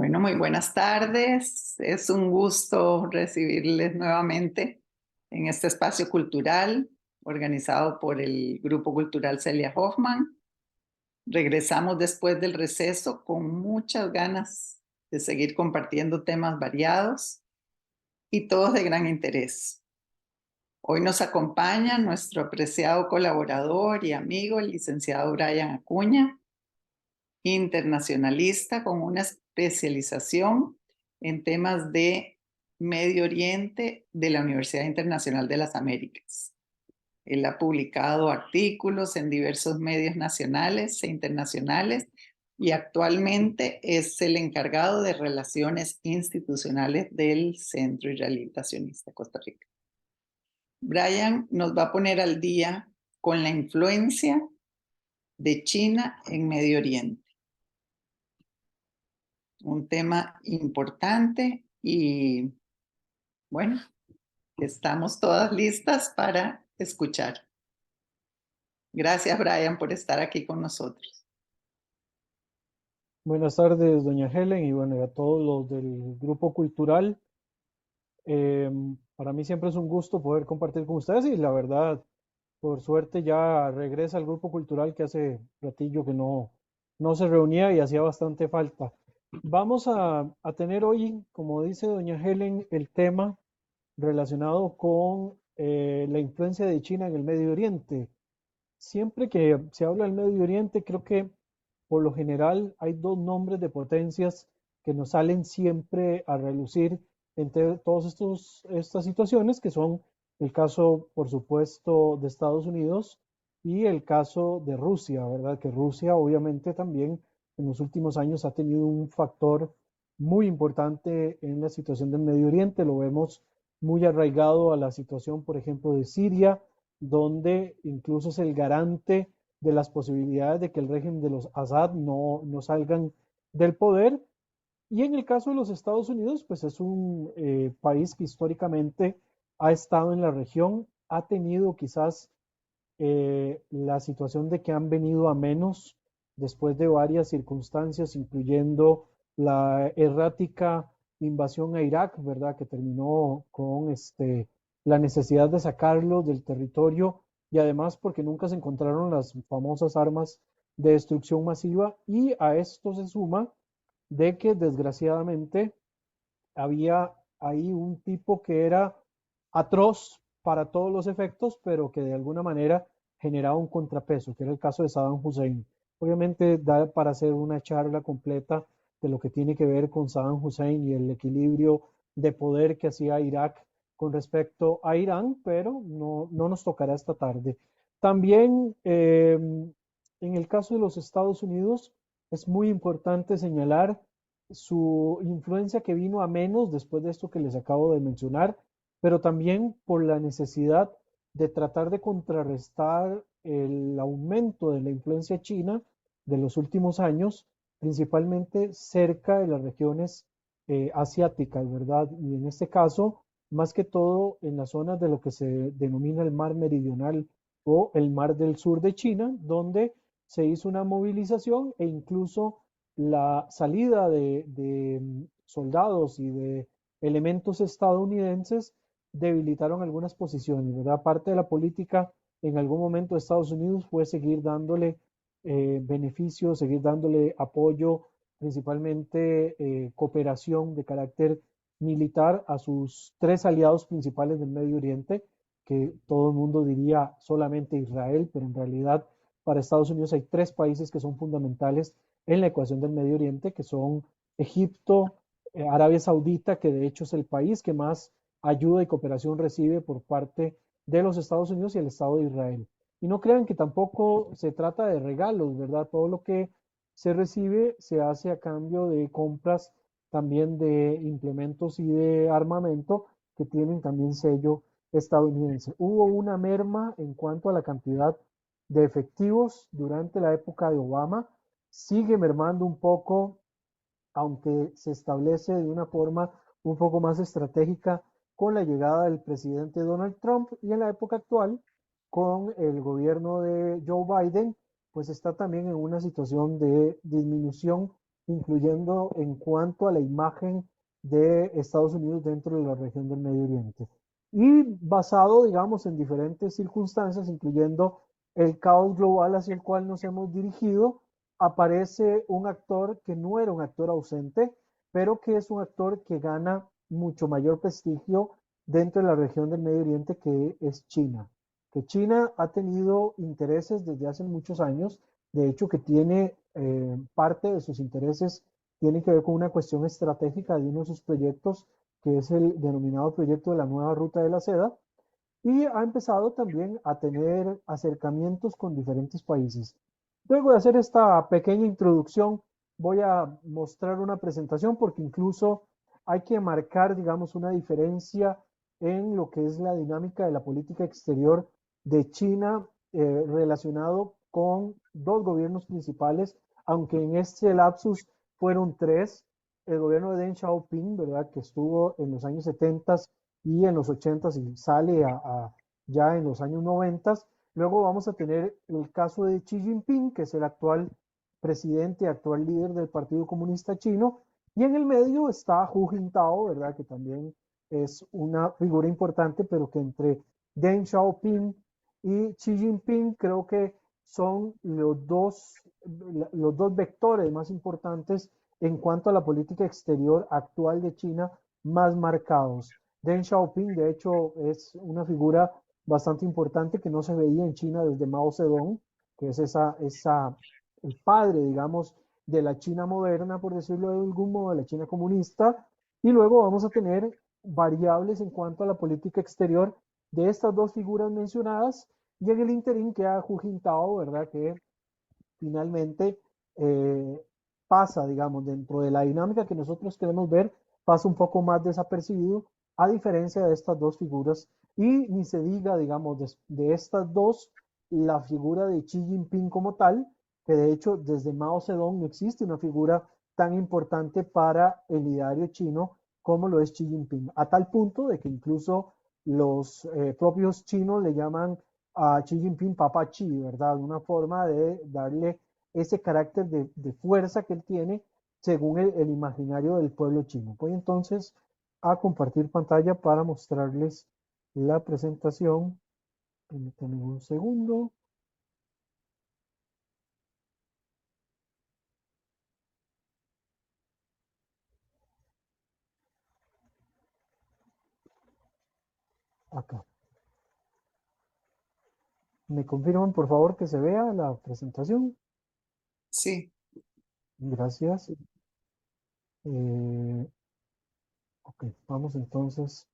Bueno, muy buenas tardes. Es un gusto recibirles nuevamente en este espacio cultural organizado por el Grupo Cultural Celia Hoffman. Regresamos después del receso con muchas ganas de seguir compartiendo temas variados y todos de gran interés. Hoy nos acompaña nuestro apreciado colaborador y amigo, el licenciado Brian Acuña, internacionalista con una especialización en temas de Medio Oriente de la Universidad Internacional de las Américas. Él ha publicado artículos en diversos medios nacionales e internacionales y actualmente es el encargado de relaciones institucionales del Centro Israelita Sionista Costa Rica. Brian nos va a poner al día con la influencia de China en Medio Oriente. Un tema importante y bueno, estamos todas listas para escuchar. Gracias, Brian, por estar aquí con nosotros. Buenas tardes, doña Helen, y bueno, y a todos los del grupo cultural. Para mí siempre es un gusto poder compartir con ustedes y la verdad, por suerte ya regresa al grupo cultural que hace ratillo que no se reunía y hacía bastante falta. Vamos a tener hoy, como dice doña Helen, el tema relacionado con la influencia de China en el Medio Oriente. Siempre que se habla del Medio Oriente, creo que por lo general hay dos nombres de potencias que nos salen siempre a relucir entre todas estas situaciones, que son el caso, por supuesto, de Estados Unidos y el caso de Rusia, ¿verdad? Que Rusia obviamente también en los últimos años ha tenido un factor muy importante en la situación del Medio Oriente, lo vemos muy arraigado a la situación, por ejemplo, de Siria, donde incluso es el garante de las posibilidades de que el régimen de los Assad no salgan del poder. Y en el caso de los Estados Unidos, pues es un país que históricamente ha estado en la región, ha tenido quizás la situación de que han venido a menos después de varias circunstancias, incluyendo la errática invasión a Irak, ¿verdad? Que terminó con la necesidad de sacarlo del territorio y además porque nunca se encontraron las famosas armas de destrucción masiva, y a esto se suma de que desgraciadamente había ahí un tipo que era atroz para todos los efectos, pero que de alguna manera generaba un contrapeso, que era el caso de Saddam Hussein. Obviamente da para hacer una charla completa de lo que tiene que ver con Saddam Hussein y el equilibrio de poder que hacía Irak con respecto a Irán, pero no nos tocará esta tarde. También en el caso de los Estados Unidos es muy importante señalar su influencia que vino a menos después de esto que les acabo de mencionar, pero también por la necesidad de tratar de contrarrestar el aumento de la influencia china de los últimos años, principalmente cerca de las regiones asiáticas, ¿verdad? Y en este caso, más que todo en las zonas de lo que se denomina el mar meridional o el mar del sur de China, donde se hizo una movilización e incluso la salida de soldados y de elementos estadounidenses debilitaron algunas posiciones, ¿verdad? Parte de la política en algún momento de Estados Unidos fue seguir dándole beneficios, seguir dándole apoyo, principalmente cooperación de carácter militar a sus tres aliados principales del Medio Oriente, que todo el mundo diría solamente Israel, pero en realidad para Estados Unidos hay tres países que son fundamentales en la ecuación del Medio Oriente, que son Egipto, Arabia Saudita, que de hecho es el país que más ayuda y cooperación recibe por parte de los Estados Unidos, y el Estado de Israel. Y no crean que tampoco se trata de regalos, ¿verdad? Todo lo que se recibe se hace a cambio de compras también de implementos y de armamento que tienen también sello estadounidense. Hubo una merma en cuanto a la cantidad de efectivos durante la época de Obama, sigue mermando un poco, aunque se establece de una forma un poco más estratégica con la llegada del presidente Donald Trump, y en la época actual con el gobierno de Joe Biden, pues está también en una situación de disminución incluyendo en cuanto a la imagen de Estados Unidos dentro de la región del Medio Oriente. Y basado, digamos, en diferentes circunstancias, incluyendo el caos global hacia el cual nos hemos dirigido, aparece un actor que no era un actor ausente, pero que es un actor que gana mucho mayor prestigio dentro de la región del Medio Oriente, que es China. Que China ha tenido intereses desde hace muchos años, de hecho que tiene parte de sus intereses tiene que ver con una cuestión estratégica de uno de sus proyectos, que es el denominado proyecto de la nueva ruta de la seda, y ha empezado también a tener acercamientos con diferentes países. Luego de hacer esta pequeña introducción, voy a mostrar una presentación porque incluso hay que marcar, digamos, una diferencia en lo que es la dinámica de la política exterior de China relacionado con dos gobiernos principales, aunque en este lapsus fueron tres. El gobierno de Deng Xiaoping, ¿verdad?, que estuvo en los años 70 y en los 80 y sale ya en los años 90. Luego vamos a tener el caso de Xi Jinping, que es el actual presidente, actual líder del Partido Comunista Chino, y en el medio está Hu Jintao, ¿verdad?, que también es una figura importante, pero que entre Deng Xiaoping y Xi Jinping creo que son los dos vectores más importantes en cuanto a la política exterior actual de China más marcados. Deng Xiaoping, de hecho, es una figura bastante importante que no se veía en China desde Mao Zedong, que es el padre, digamos, de la China moderna, por decirlo de algún modo, de la China comunista. Y luego vamos a tener variables en cuanto a la política exterior de estas dos figuras mencionadas, y en el interín queda Hu Jintao, ¿verdad?, que finalmente eh, pasa, digamos, dentro de la dinámica que nosotros queremos ver, pasa un poco más desapercibido, a diferencia de estas dos figuras. Y ni se diga, digamos, de estas dos, la figura de Xi Jinping como tal, que de hecho desde Mao Zedong no existe una figura tan importante para el ideario chino como lo es Xi Jinping, a tal punto de que incluso los propios chinos le llaman a Xi Jinping Papa Xi, ¿verdad? Una forma de darle ese carácter de fuerza que él tiene según el imaginario del pueblo chino. Voy entonces a compartir pantalla para mostrarles la presentación. Permítanme un segundo. Acá. ¿Me confirman, por favor, que se vea la presentación? Sí, Gracias. Ok, vamos entonces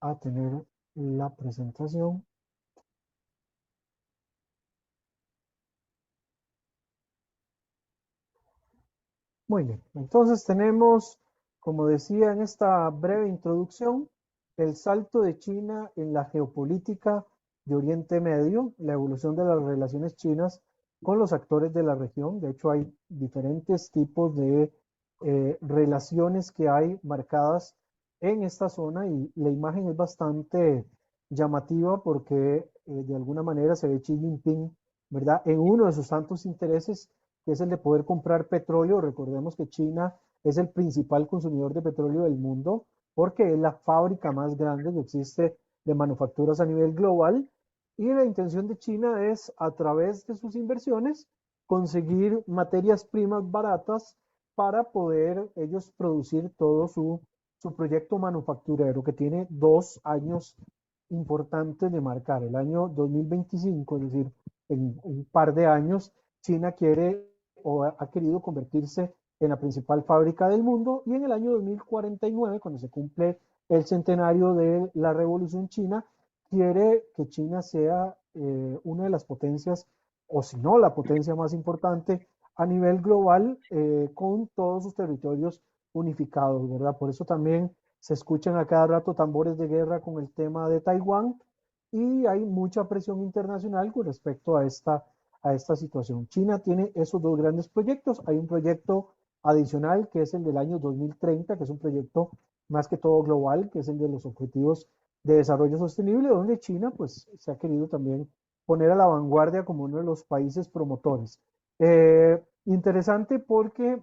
a tener la presentación. Muy bien, entonces tenemos, como decía en esta breve introducción, el salto de China en la geopolítica de Oriente Medio, la evolución de las relaciones chinas con los actores de la región. De hecho, hay diferentes tipos de relaciones que hay marcadas en esta zona y la imagen es bastante llamativa porque de alguna manera se ve Xi Jinping, ¿verdad?, en uno de sus tantos intereses, que es el de poder comprar petróleo. Recordemos que China es el principal consumidor de petróleo del mundo porque es la fábrica más grande que existe de manufacturas a nivel global, y la intención de China es, a través de sus inversiones, conseguir materias primas baratas para poder ellos producir todo su proyecto manufacturero, que tiene 2 años importantes de marcar. El año 2025, es decir, en un par de años, China quiere o ha querido convertirse en la principal fábrica del mundo, y en el año 2049, cuando se cumple el centenario de la Revolución China, quiere que China sea una de las potencias, o si no la potencia más importante a nivel global, con todos sus territorios unificados, ¿verdad? Por eso también se escuchan a cada rato tambores de guerra con el tema de Taiwán, y hay mucha presión internacional con respecto a esta situación. China tiene esos dos grandes proyectos. Hay un proyecto adicional que es el del año 2030, que es un proyecto más que todo global, que es el de los objetivos de desarrollo sostenible, donde China pues se ha querido también poner a la vanguardia como uno de los países promotores. Interesante porque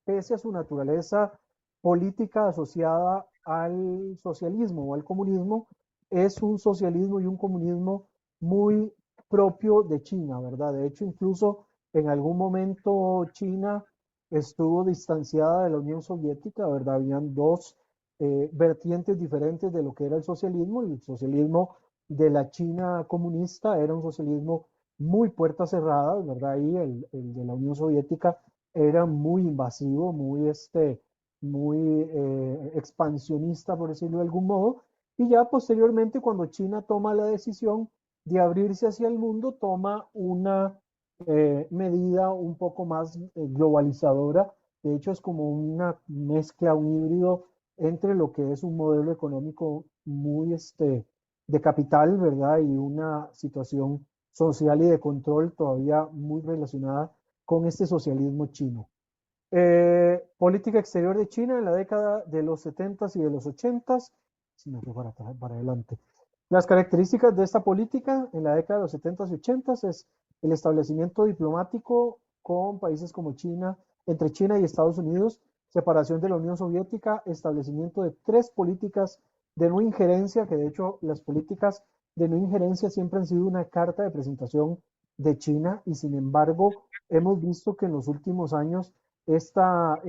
pese a su naturaleza política asociada al socialismo o al comunismo, es un socialismo y un comunismo muy propio de China, ¿verdad? De hecho, incluso en algún momento China estuvo distanciada de la Unión Soviética, ¿verdad? Habían dos vertientes diferentes de lo que era el socialismo. El socialismo de la China comunista era un socialismo muy puertas cerradas, ¿verdad? Ahí el de la Unión Soviética era muy invasivo, muy expansionista, por decirlo de algún modo. Y ya posteriormente, cuando China toma la decisión de abrirse hacia el mundo, toma una medida un poco más globalizadora. De hecho, es como una mezcla, un híbrido entre lo que es un modelo económico muy de capital, ¿verdad? Y una situación social y de control todavía muy relacionada con este socialismo chino. Política exterior de China en la década de los 70 y de los 80, si me fui para adelante. Las características de esta política en la década de los 70 y 80 es el establecimiento diplomático con países como China, entre China y Estados Unidos, separación de la Unión Soviética, establecimiento de tres políticas de no injerencia, que de hecho las políticas de no injerencia siempre han sido una carta de presentación de China y sin embargo hemos visto que en los últimos años esta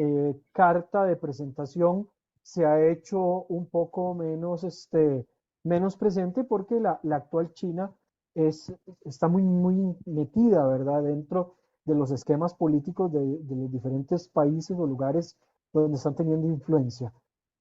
carta de presentación se ha hecho un poco menos presente porque la actual China está muy metida, ¿verdad?, dentro de los esquemas políticos de los diferentes países o lugares donde están teniendo influencia.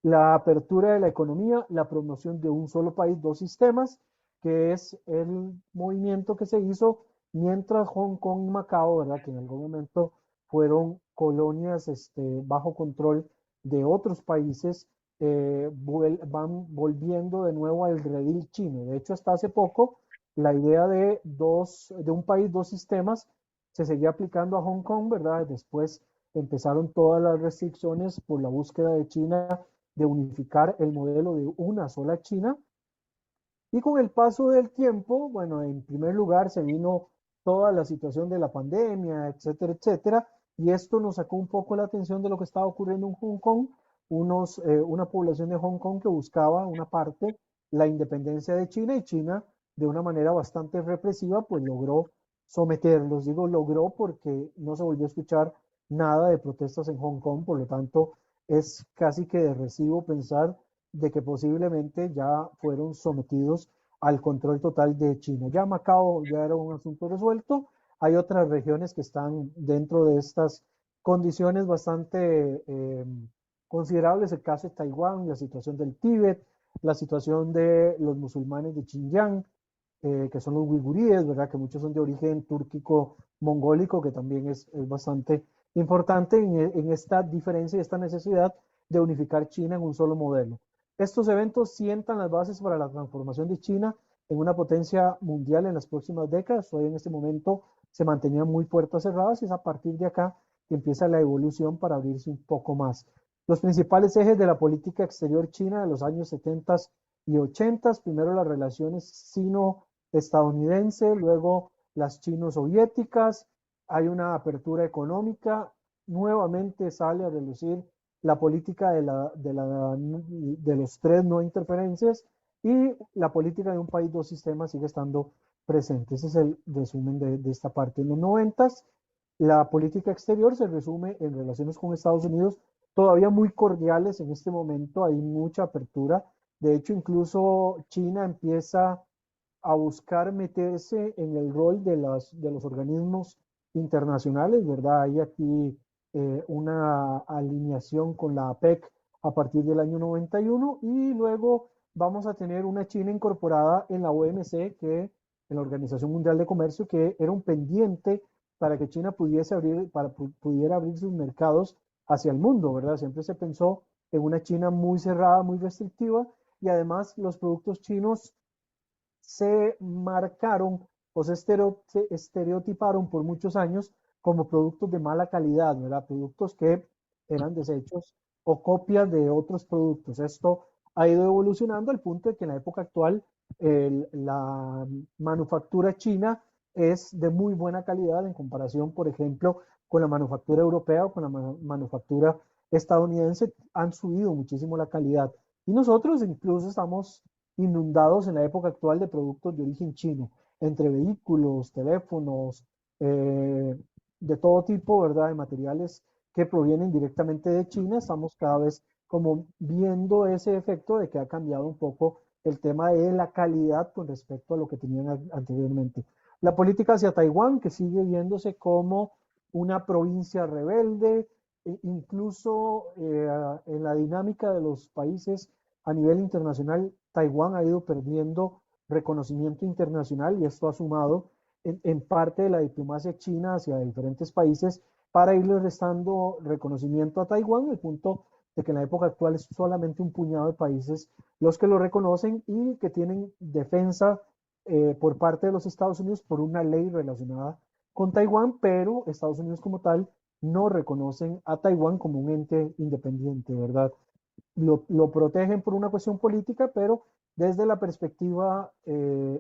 La apertura de la economía, la promoción de un solo país, dos sistemas, que es el movimiento que se hizo mientras Hong Kong y Macao, ¿verdad?, que en algún momento fueron colonias bajo control de otros países, van volviendo de nuevo al redil chino. De hecho, hasta hace poco, la idea de un país, dos sistemas, se seguía aplicando a Hong Kong, ¿verdad? Después empezaron todas las restricciones por la búsqueda de China de unificar el modelo de una sola China. Y con el paso del tiempo, bueno, en primer lugar se vino toda la situación de la pandemia, etcétera, etcétera, y esto nos sacó un poco la atención de lo que estaba ocurriendo en Hong Kong, una población de Hong Kong que buscaba una parte, la independencia de China, y China, de una manera bastante represiva, pues logró someterlos. Digo logró porque no se volvió a escuchar nada de protestas en Hong Kong, por lo tanto es casi que de recibo pensar de que posiblemente ya fueron sometidos al control total de China. Ya Macao ya era un asunto resuelto. Hay otras regiones que están dentro de estas condiciones bastante considerables. El caso de Taiwán, la situación del Tíbet, la situación de los musulmanes de Xinjiang, que son los uiguríes, ¿verdad? Que muchos son de origen túrquico mongólico, que también es bastante importante en esta diferencia y esta necesidad de unificar China en un solo modelo. Estos eventos sientan las bases para la transformación de China en una potencia mundial en las próximas décadas. Hoy en este momento se mantenían muy puertas cerradas y es a partir de acá que empieza la evolución para abrirse un poco más. Los principales ejes de la política exterior china de los años 70 y 80, primero las relaciones sino-estadounidenses, luego las chino-soviéticas, hay una apertura económica, nuevamente sale a relucir la política de los tres no interferencias y la política de un país, dos sistemas sigue estando presente. Ese es el resumen de esta parte. En los 90, la política exterior se resume en relaciones con Estados Unidos todavía muy cordiales en este momento, hay mucha apertura. De hecho, incluso China empieza a buscar meterse en el rol de los organismos internacionales, ¿verdad? Hay aquí una alineación con la APEC a partir del año 91 y luego vamos a tener una China incorporada en la OMC, que en la Organización Mundial de Comercio, que era un pendiente para que China pudiera abrir sus mercados hacia el mundo, ¿verdad? Siempre se pensó en una China muy cerrada, muy restrictiva, y además los productos chinos se marcaron o se estereotiparon por muchos años como productos de mala calidad, ¿verdad? Productos que eran desechos o copias de otros productos. Esto ha ido evolucionando al punto de que en la época actual la manufactura china es de muy buena calidad en comparación, por ejemplo, con la manufactura europea o con la manufactura estadounidense, han subido muchísimo la calidad. Y nosotros incluso estamos inundados en la época actual de productos de origen chino, entre vehículos, teléfonos, de todo tipo, ¿verdad? De materiales que provienen directamente de China. Estamos cada vez como viendo ese efecto de que ha cambiado un poco el tema de la calidad con respecto a lo que tenían anteriormente. La política hacia Taiwán, que sigue viéndose como una provincia rebelde, incluso en la dinámica de los países a nivel internacional, Taiwán ha ido perdiendo reconocimiento internacional y esto ha sumado en parte de la diplomacia china hacia diferentes países para irle restando reconocimiento a Taiwán, al punto de que en la época actual es solamente un puñado de países los que lo reconocen y que tienen defensa por parte de los Estados Unidos por una ley relacionada con Taiwán, pero Estados Unidos como tal no reconocen a Taiwán como un ente independiente, ¿verdad? Lo protegen por una cuestión política, pero desde la perspectiva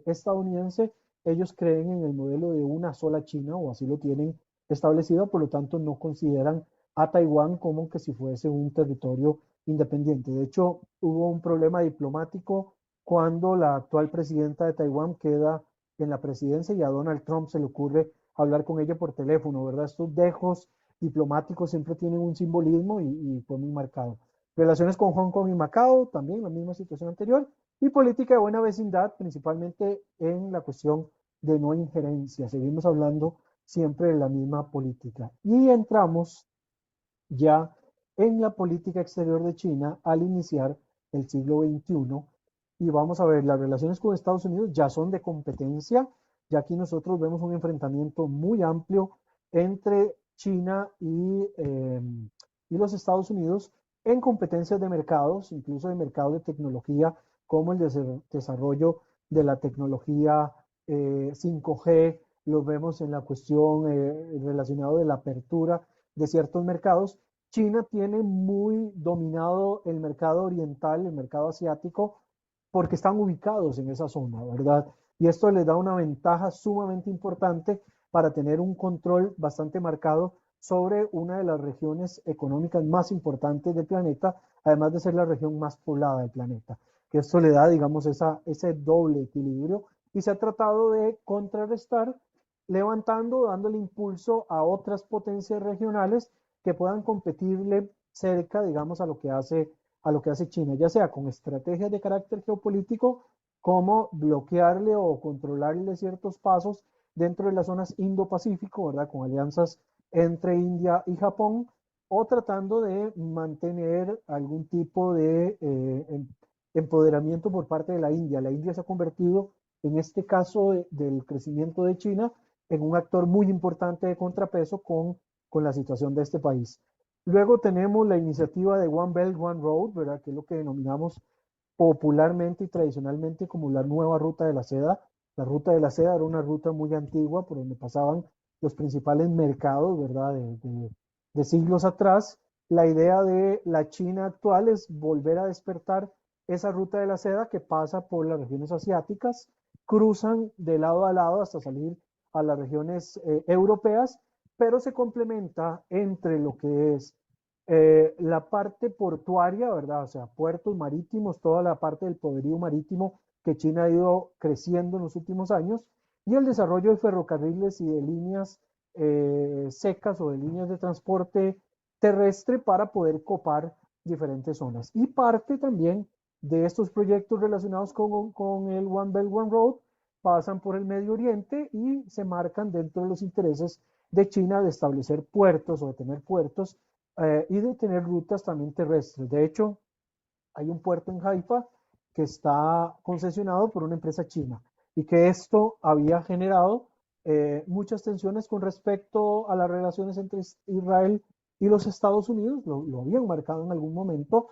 estadounidense, ellos creen en el modelo de una sola China, o así lo tienen establecido, por lo tanto no consideran a Taiwán como que si fuese un territorio independiente. De hecho, hubo un problema diplomático cuando la actual presidenta de Taiwán queda en la presidencia y a Donald Trump se le ocurre hablar con ella por teléfono, ¿verdad? Estos dejos diplomáticos siempre tienen un simbolismo y fue muy marcado. Relaciones con Hong Kong y Macao, también la misma situación anterior, y política de buena vecindad, principalmente en la cuestión de no injerencia. Seguimos hablando siempre de la misma política. Y entramos ya en la política exterior de China al iniciar el siglo XXI. Y vamos a ver, las relaciones con Estados Unidos ya son de competencia. Ya aquí nosotros vemos un enfrentamiento muy amplio entre China y los Estados Unidos en competencias de mercados, incluso de mercados de tecnología, como el desarrollo de la tecnología 5G, lo vemos en la cuestión relacionada de la apertura de ciertos mercados. China tiene muy dominado el mercado oriental, el mercado asiático, porque están ubicados en esa zona, ¿verdad? Y esto les da una ventaja sumamente importante para tener un control bastante marcado sobre una de las regiones económicas más importantes del planeta, además de ser la región más poblada del planeta. Que esto le da, digamos, ese doble equilibrio y se ha tratado de contrarrestar levantando, dándole impulso a otras potencias regionales que puedan competirle cerca, digamos, a lo que hace China, ya sea con estrategias de carácter geopolítico, como bloquearle o controlarle ciertos pasos dentro de las zonas Indo-Pacífico, ¿verdad? Con alianzas entre India y Japón, o tratando de mantener algún tipo de empoderamiento por parte de la India. La India se ha convertido, en este caso del crecimiento de China, en un actor muy importante de contrapeso con la situación de este país. Luego tenemos la iniciativa de One Belt, One Road, ¿verdad? Que es lo que denominamos popularmente y tradicionalmente como la nueva ruta de la seda. La ruta de la seda era una ruta muy antigua por donde pasaban los principales mercados, ¿verdad? De siglos atrás. La idea de la China actual es volver a despertar esa ruta de la seda que pasa por las regiones asiáticas, cruzan de lado a lado hasta salir a las regiones europeas, pero se complementa entre lo que es la parte portuaria, ¿verdad? O sea, puertos marítimos, toda la parte del poderío marítimo que China ha ido creciendo en los últimos años, y el desarrollo de ferrocarriles y de líneas secas o de líneas de transporte terrestre para poder copar diferentes zonas. Y parte también de estos proyectos relacionados con el One Belt, One Road pasan por el Medio Oriente y se marcan dentro de los intereses de China de establecer puertos o de tener puertos y de tener rutas también terrestres. De hecho, hay un puerto en Haifa que está concesionado por una empresa china y que esto había generado muchas tensiones con respecto a las relaciones entre Israel y los Estados Unidos, lo habían marcado en algún momento,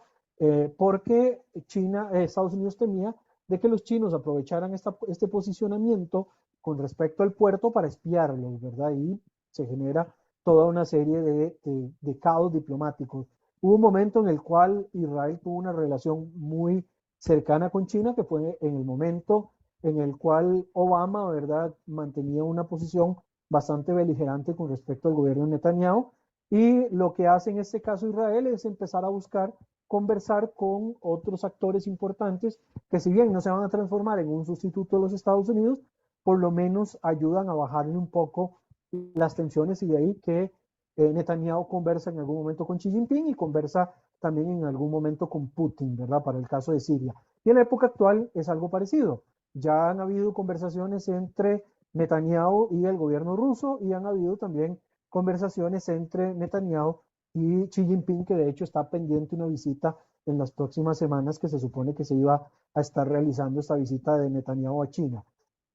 porque Estados Unidos temía de que los chinos aprovecharan este posicionamiento con respecto al puerto para espiarlos, ¿verdad? Y se genera toda una serie de caos diplomáticos. Hubo un momento en el cual Israel tuvo una relación muy cercana con China, que fue en el momento en el cual Obama, ¿verdad?, mantenía una posición bastante beligerante con respecto al gobierno de Netanyahu. Y lo que hace en este caso Israel es empezar a buscar conversar con otros actores importantes que, si bien no se van a transformar en un sustituto de los Estados Unidos, por lo menos ayudan a bajarle un poco las tensiones, y de ahí que Netanyahu conversa en algún momento con Xi Jinping y conversa también en algún momento con Putin, ¿verdad? Para el caso de Siria. Y en la época actual es algo parecido. Ya han habido conversaciones entre Netanyahu y el gobierno ruso, y han habido también conversaciones entre Netanyahu y Xi Jinping, que de hecho está pendiente una visita en las próximas semanas, que se supone que se iba a estar realizando esta visita de Netanyahu a China.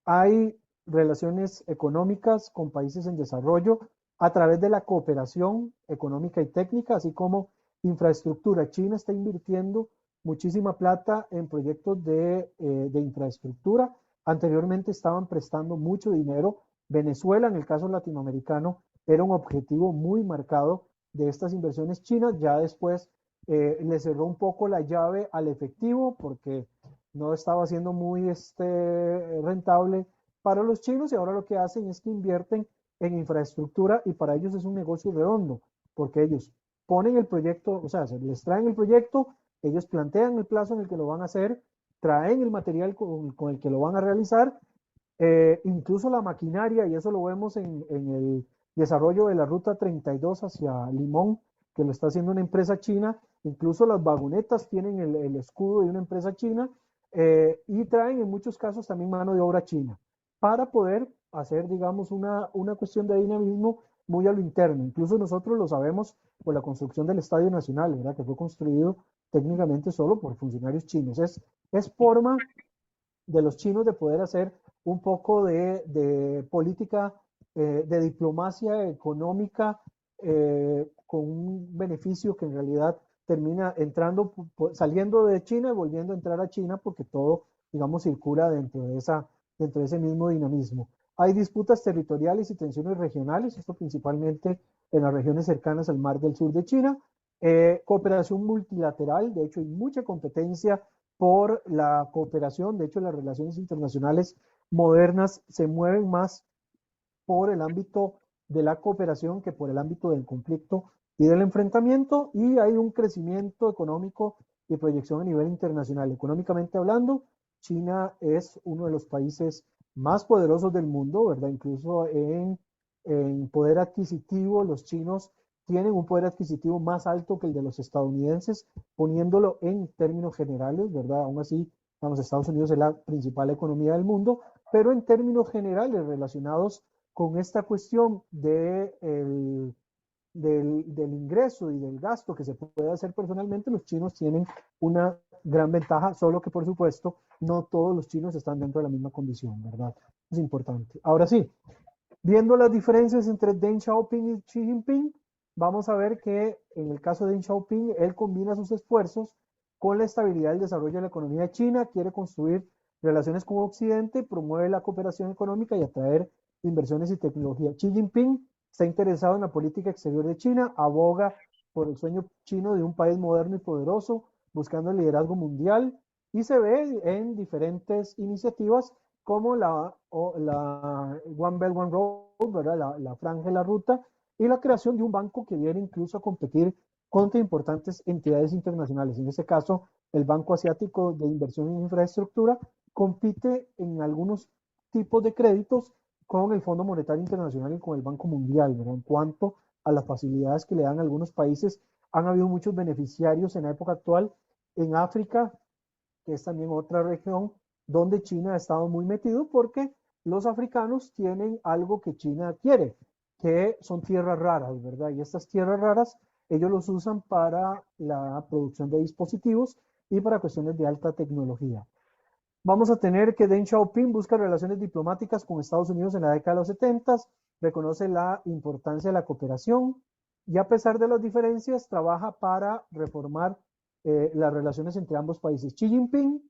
Hay relaciones económicas con países en desarrollo a través de la cooperación económica y técnica, así como infraestructura. China está invirtiendo muchísima plata en proyectos de infraestructura. Anteriormente estaban prestando mucho dinero. Venezuela, en el caso latinoamericano, era un objetivo muy marcado de estas inversiones chinas. Ya después le cerró un poco la llave al efectivo porque no estaba siendo muy rentable para los chinos, y ahora lo que hacen es que invierten en infraestructura, y para ellos es un negocio redondo porque ellos ponen el proyecto, o sea, se les traen el proyecto, ellos plantean el plazo en el que lo van a hacer, traen el material con el que lo van a realizar, incluso la maquinaria, y eso lo vemos en el desarrollo de la ruta 32 hacia Limón, que lo está haciendo una empresa china. Incluso las vagonetas tienen el escudo de una empresa china, y traen en muchos casos también mano de obra china para poder hacer, digamos, una cuestión de dinamismo muy a lo interno. Incluso nosotros lo sabemos por la construcción del Estadio Nacional, ¿verdad? Que fue construido técnicamente solo por funcionarios chinos. Es forma de los chinos de poder hacer un poco de política, de diplomacia económica, con un beneficio que en realidad termina entrando, saliendo de China y volviendo a entrar a China, porque todo, digamos, circula dentro de ese mismo dinamismo. Hay disputas territoriales y tensiones regionales, esto principalmente en las regiones cercanas al mar del sur de China. Cooperación multilateral, de hecho hay mucha competencia por la cooperación. De hecho, las relaciones internacionales modernas se mueven más por el ámbito de la cooperación que por el ámbito del conflicto y del enfrentamiento, y hay un crecimiento económico y proyección a nivel internacional. Económicamente hablando, China es uno de los países más poderosos del mundo, ¿verdad? Incluso en poder adquisitivo, los chinos tienen un poder adquisitivo más alto que el de los estadounidenses, poniéndolo en términos generales, ¿verdad? Aún así, vamos, Estados Unidos es la principal economía del mundo, pero en términos generales relacionados con esta cuestión del ingreso y del gasto que se puede hacer personalmente, los chinos tienen una gran ventaja, solo que por supuesto no todos los chinos están dentro de la misma condición, ¿verdad? Es importante. Ahora sí, viendo las diferencias entre Deng Xiaoping y Xi Jinping, vamos a ver que en el caso de Deng Xiaoping, él combina sus esfuerzos con la estabilidad y el desarrollo de la economía de China, quiere construir relaciones con Occidente, promueve la cooperación económica y atraer inversiones y tecnología. Xi Jinping está interesado en la política exterior de China, aboga por el sueño chino de un país moderno y poderoso, buscando el liderazgo mundial, y se ve en diferentes iniciativas como la One Belt One Road, ¿verdad? La franja de la ruta, y la creación de un banco que viene incluso a competir contra importantes entidades internacionales. En este caso, el Banco Asiático de Inversión en Infraestructura compite en algunos tipos de créditos con el Fondo Monetario Internacional y con el Banco Mundial, ¿verdad? En cuanto a las facilidades que le dan a algunos países, han habido muchos beneficiarios en la época actual en África, que es también otra región donde China ha estado muy metido, porque los africanos tienen algo que China quiere, que son tierras raras, ¿verdad? Y estas tierras raras ellos los usan para la producción de dispositivos y para cuestiones de alta tecnología. Vamos a tener que Deng Xiaoping busca relaciones diplomáticas con Estados Unidos en la década de los 70, reconoce la importancia de la cooperación, y a pesar de las diferencias trabaja para reformar las relaciones entre ambos países. Xi Jinping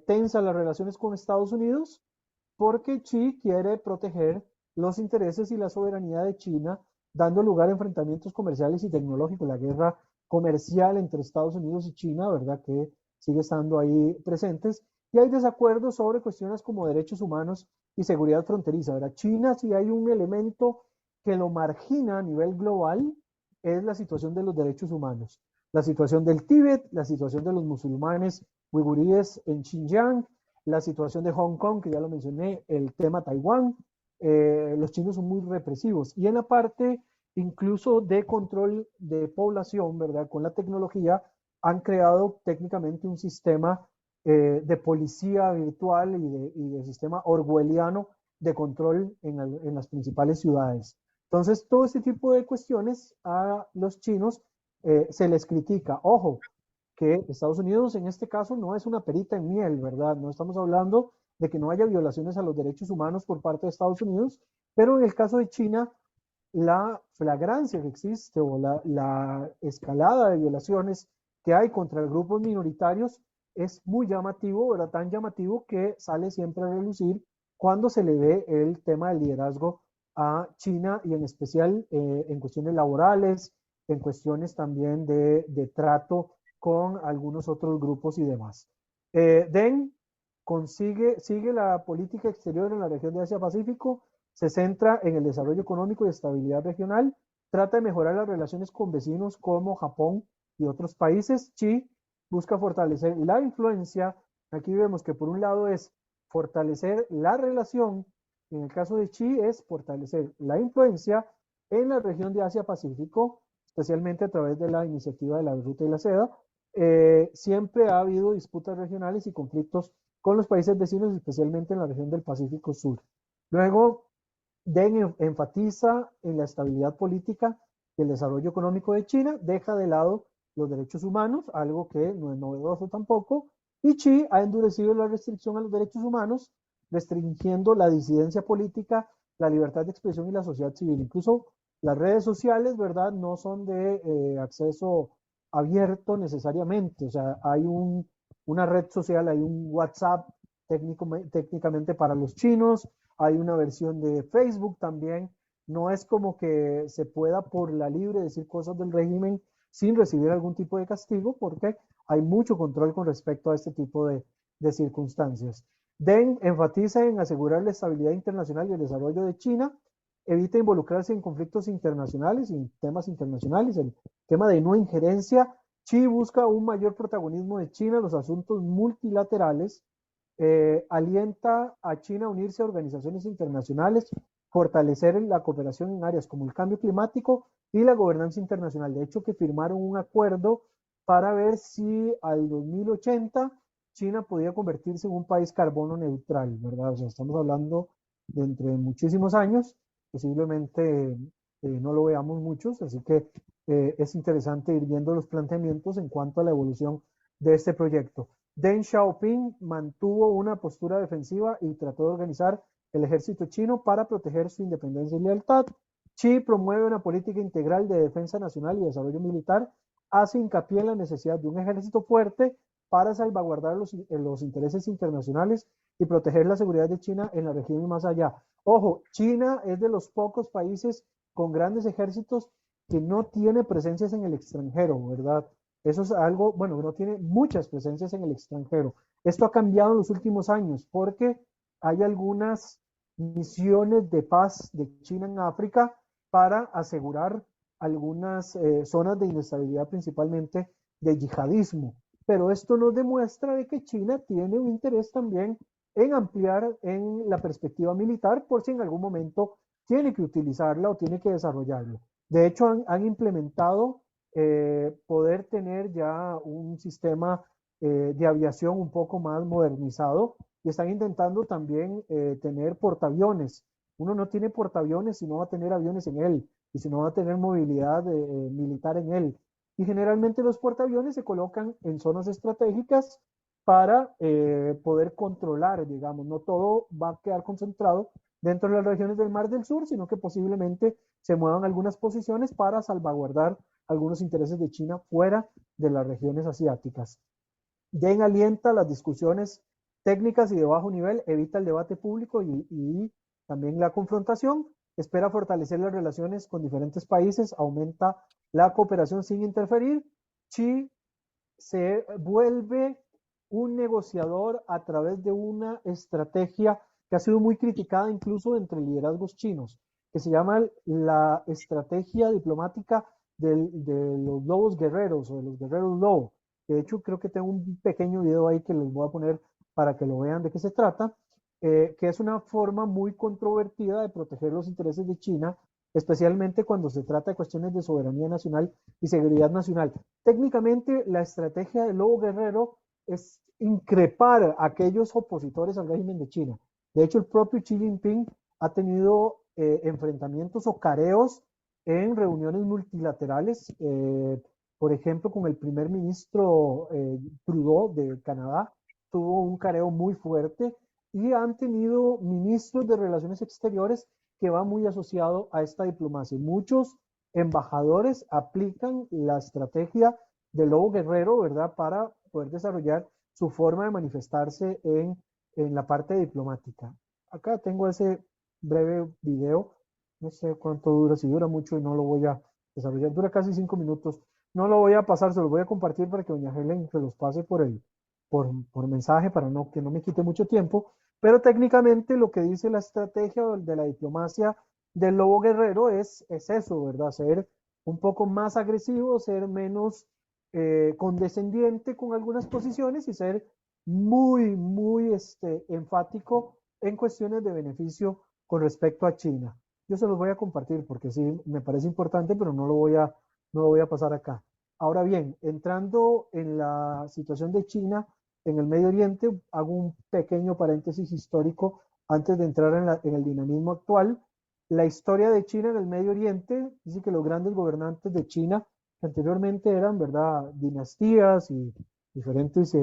tensa las relaciones con Estados Unidos porque Xi quiere proteger los intereses y la soberanía de China, dando lugar a enfrentamientos comerciales y tecnológicos. La guerra comercial entre Estados Unidos y China, ¿verdad?, que sigue estando ahí presentes, y hay desacuerdos sobre cuestiones como derechos humanos y seguridad fronteriza, ¿verdad? China, si hay un elemento que lo margina a nivel global, es la situación de los derechos humanos. La situación del Tíbet, la situación de los musulmanes uiguríes en Xinjiang, la situación de Hong Kong, que ya lo mencioné, el tema Taiwán. Los chinos son muy represivos. Y en la parte incluso de control de población, ¿verdad? Con la tecnología, han creado técnicamente un sistema de policía virtual y de sistema orwelliano de control en las principales ciudades. Entonces, todo este tipo de cuestiones a los chinos se les critica. Ojo, que Estados Unidos en este caso no es una perita en miel, ¿verdad? No estamos hablando de que no haya violaciones a los derechos humanos por parte de Estados Unidos, pero en el caso de China, la flagrancia que existe o la escalada de violaciones que hay contra grupos minoritarios es muy llamativo, ¿verdad? Tan llamativo que sale siempre a relucir cuando se le ve el tema del liderazgo a China y en especial en cuestiones laborales, en cuestiones también de trato con algunos otros grupos y demás. Deng sigue la política exterior en la región de Asia-Pacífico, se centra en el desarrollo económico y estabilidad regional, trata de mejorar las relaciones con vecinos como Japón y otros países. Xi busca fortalecer la influencia. Aquí vemos que por un lado es fortalecer la relación, en el caso de Xi es fortalecer la influencia en la región de Asia-Pacífico, especialmente a través de la iniciativa de la Ruta y la Seda. Siempre ha habido disputas regionales y conflictos con los países vecinos, especialmente en la región del Pacífico Sur. Luego, Deng enfatiza en la estabilidad política y el desarrollo económico de China, deja de lado los derechos humanos, algo que no es novedoso tampoco, y Xi ha endurecido la restricción a los derechos humanos, restringiendo la disidencia política, la libertad de expresión y la sociedad civil. Incluso las redes sociales, ¿verdad?, no son de acceso abierto necesariamente, o sea, hay una red social, hay un WhatsApp técnicamente para los chinos, hay una versión de Facebook también. No es como que se pueda por la libre decir cosas del régimen sin recibir algún tipo de castigo, porque hay mucho control con respecto a este tipo de circunstancias. Deng enfatiza en asegurar la estabilidad internacional y el desarrollo de China, evita involucrarse en conflictos internacionales y en temas internacionales, el tema de no injerencia. Xi busca un mayor protagonismo de China en los asuntos multilaterales, alienta a China a unirse a organizaciones internacionales, fortalecer la cooperación en áreas como el cambio climático y la gobernanza internacional. De hecho, que firmaron un acuerdo para ver si al 2080 China podía convertirse en un país carbono neutral, ¿verdad? O sea, estamos hablando de entre muchísimos años, posiblemente no lo veamos muchos, así que es interesante ir viendo los planteamientos en cuanto a la evolución de este proyecto. Deng Xiaoping mantuvo una postura defensiva y trató de organizar el ejército chino para proteger su independencia y lealtad. Xi promueve una política integral de defensa nacional y desarrollo militar, hace hincapié en la necesidad de un ejército fuerte para salvaguardar los intereses internacionales y proteger la seguridad de China en la región y más allá. Ojo, China es de los pocos países con grandes ejércitos que no tiene presencias en el extranjero, ¿verdad? Eso es algo, bueno, no tiene muchas presencias en el extranjero. Esto ha cambiado en los últimos años porque hay algunas misiones de paz de China en África para asegurar algunas zonas de inestabilidad, principalmente de yihadismo. Pero esto nos demuestra de que China tiene un interés también en ampliar en la perspectiva militar por si en algún momento tiene que utilizarla o tiene que desarrollarla. De hecho, han implementado poder tener ya un sistema de aviación un poco más modernizado y están intentando también tener portaaviones. Uno no tiene portaaviones si no va a tener aviones en él y si no va a tener movilidad militar en él. Y generalmente los portaaviones se colocan en zonas estratégicas para poder controlar, digamos, no todo va a quedar concentrado dentro de las regiones del Mar del Sur, sino que posiblemente se muevan algunas posiciones para salvaguardar algunos intereses de China fuera de las regiones asiáticas. Deng alienta las discusiones técnicas y de bajo nivel, evita el debate público y también la confrontación, espera fortalecer las relaciones con diferentes países, aumenta la cooperación sin interferir. Xi se vuelve un negociador a través de una estrategia que ha sido muy criticada incluso entre liderazgos chinos, que se llama la estrategia diplomática de los lobos guerreros o de los guerreros lobo. De hecho, creo que tengo un pequeño video ahí que les voy a poner para que lo vean de qué se trata, que es una forma muy controvertida de proteger los intereses de China, especialmente cuando se trata de cuestiones de soberanía nacional y seguridad nacional. Técnicamente, la estrategia del lobo guerrero es increpar a aquellos opositores al régimen de China. De hecho, el propio Xi Jinping ha tenido enfrentamientos o careos en reuniones multilaterales, por ejemplo, con el primer ministro Trudeau de Canadá, tuvo un careo muy fuerte y han tenido ministros de Relaciones Exteriores que va muy asociado a esta diplomacia. Muchos embajadores aplican la estrategia del lobo guerrero, ¿verdad?, para poder desarrollar su forma de manifestarse en la parte diplomática. Acá tengo ese breve video, no sé cuánto dura, si dura mucho y no lo voy a desarrollar, dura casi 5 minutos, no lo voy a pasar, se los voy a compartir para que doña Helen se los pase por mensaje para que no me quite mucho tiempo, pero técnicamente lo que dice la estrategia de la diplomacia del lobo guerrero es eso, ¿verdad? Ser un poco más agresivo, ser menos condescendiente con algunas posiciones y ser muy, muy enfático en cuestiones de beneficio con respecto a China. Yo se los voy a compartir porque sí me parece importante, pero no lo voy a pasar acá. Ahora bien, entrando en la situación de China en el Medio Oriente, hago un pequeño paréntesis histórico antes de entrar en el dinamismo actual. La historia de China en el Medio Oriente dice que los grandes gobernantes de China, que anteriormente eran, ¿verdad?, dinastías y diferentes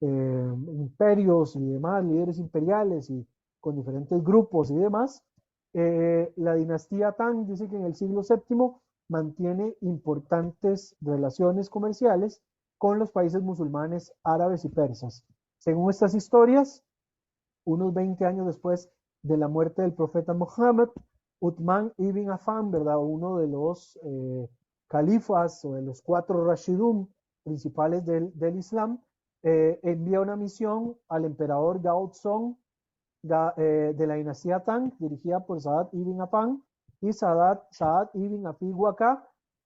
imperios y demás, líderes imperiales y con diferentes grupos y demás. La dinastía Tang dice que en el siglo VII mantiene importantes relaciones comerciales con los países musulmanes, árabes y persas. Según estas historias, unos 20 años después de la muerte del profeta Mohammed, Uthman ibn Affan, ¿verdad?, uno de los califas o de los 4 Rashidun principales del Islam, envía una misión al emperador Gaozong de la dinastía Tang, dirigida por Saad ibn Affan y Saad ibn Abi Waqqas,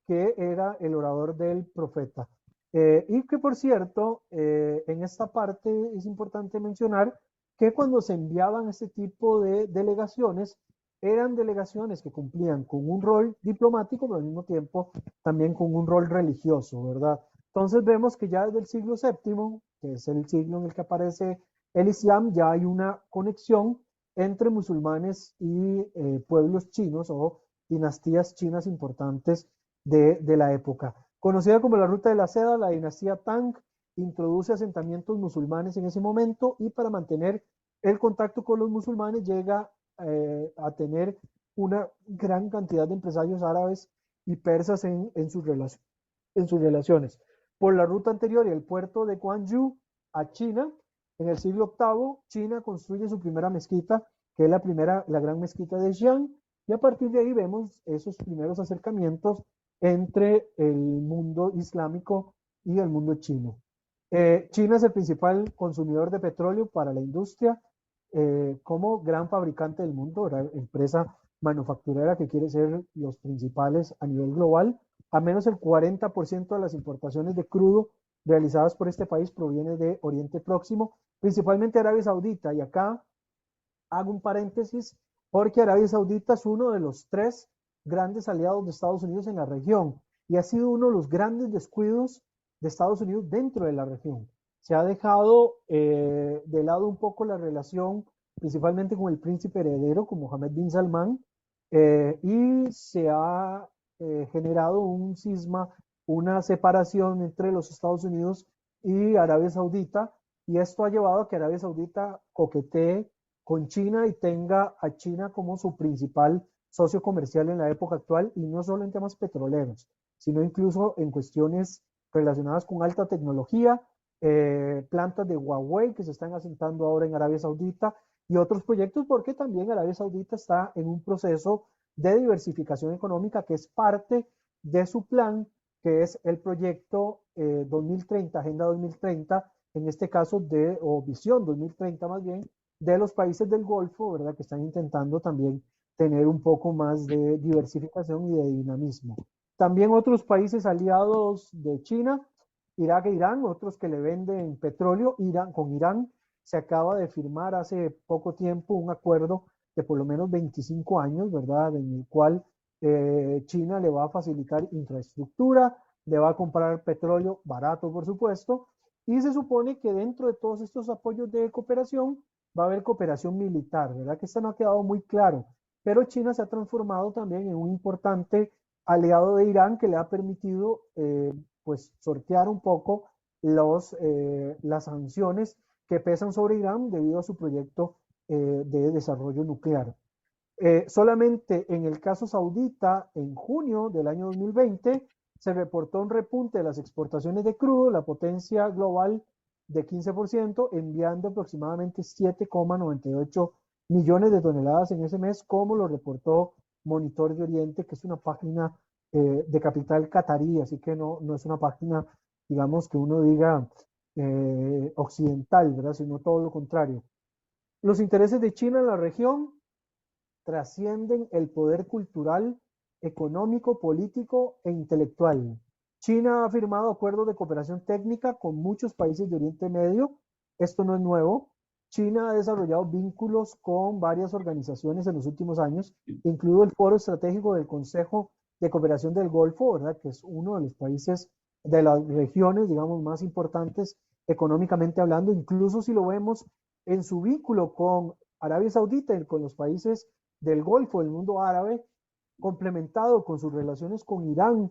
que era el orador del profeta. Y que por cierto, en esta parte es importante mencionar que cuando se enviaban este tipo de delegaciones, eran delegaciones que cumplían con un rol diplomático, pero al mismo tiempo también con un rol religioso, ¿verdad? Entonces vemos que ya desde el siglo VII, que es el siglo en el que aparece el Islam, ya hay una conexión entre musulmanes y pueblos chinos o dinastías chinas importantes de la época. Conocida como la Ruta de la Seda, la dinastía Tang introduce asentamientos musulmanes en ese momento y para mantener el contacto con los musulmanes llega a tener una gran cantidad de empresarios árabes y persas en sus relaciones. Por la ruta anterior y el puerto de Guangzhou a China, en el siglo VIII, China construye su primera mezquita, que es la gran mezquita de Xi'an, y a partir de ahí vemos esos primeros acercamientos entre el mundo islámico y el mundo chino. China es el principal consumidor de petróleo para la industria, como gran fabricante del mundo, ¿verdad?, empresa manufacturera que quiere ser los principales a nivel global. A menos el 40% de las importaciones de crudo realizadas por este país proviene de Oriente Próximo, principalmente Arabia Saudita. Y acá hago un paréntesis porque Arabia Saudita es uno de los 3 grandes aliados de Estados Unidos en la región y ha sido uno de los grandes descuidos de Estados Unidos dentro de la región. Se ha dejado de lado un poco la relación, principalmente con el príncipe heredero, con Mohammed bin Salman, y se ha generado un cisma, una separación entre los Estados Unidos y Arabia Saudita, y esto ha llevado a que Arabia Saudita coquetee con China y tenga a China como su principal socio comercial en la época actual, y no solo en temas petroleros, sino incluso en cuestiones relacionadas con alta tecnología, plantas de Huawei que se están asentando ahora en Arabia Saudita y otros proyectos, porque también Arabia Saudita está en un proceso de diversificación económica que es parte de su plan, que es el proyecto 2030, Agenda 2030, en este caso o Visión 2030 más bien, de los países del Golfo, ¿verdad? Que están intentando también tener un poco más de diversificación y de dinamismo. También otros países aliados de China, Irak e Irán, otros que le venden petróleo, con Irán se acaba de firmar hace poco tiempo un acuerdo de por lo menos 25 años, ¿verdad? En el cual China le va a facilitar infraestructura, le va a comprar petróleo barato, por supuesto, y se supone que dentro de todos estos apoyos de cooperación va a haber cooperación militar, ¿verdad? Que esto no ha quedado muy claro, pero China se ha transformado también en un importante aliado de Irán que le ha permitido pues sortear un poco las sanciones que pesan sobre Irán debido a su proyecto de desarrollo nuclear. Solamente en el caso saudita, en junio del año 2020, se reportó un repunte de las exportaciones de crudo, la potencia global de 15%, enviando aproximadamente 7,98 millones de toneladas en ese mes, como lo reportó Monitor de Oriente, que es una página de capital catarí, así que no es una página, digamos, que uno diga occidental, ¿verdad? Sino todo lo contrario. Los intereses de China en la región trascienden el poder cultural, económico, político e intelectual. China ha firmado acuerdos de cooperación técnica con muchos países de Oriente Medio. Esto no es nuevo. China ha desarrollado vínculos con varias organizaciones en los últimos años, incluido el Foro Estratégico del Consejo de Cooperación del Golfo, ¿verdad? Que es uno de los países de las regiones, digamos, más importantes económicamente hablando, incluso si lo vemos en su vínculo con Arabia Saudita y con los países del Golfo, del mundo árabe, complementado con sus relaciones con Irán,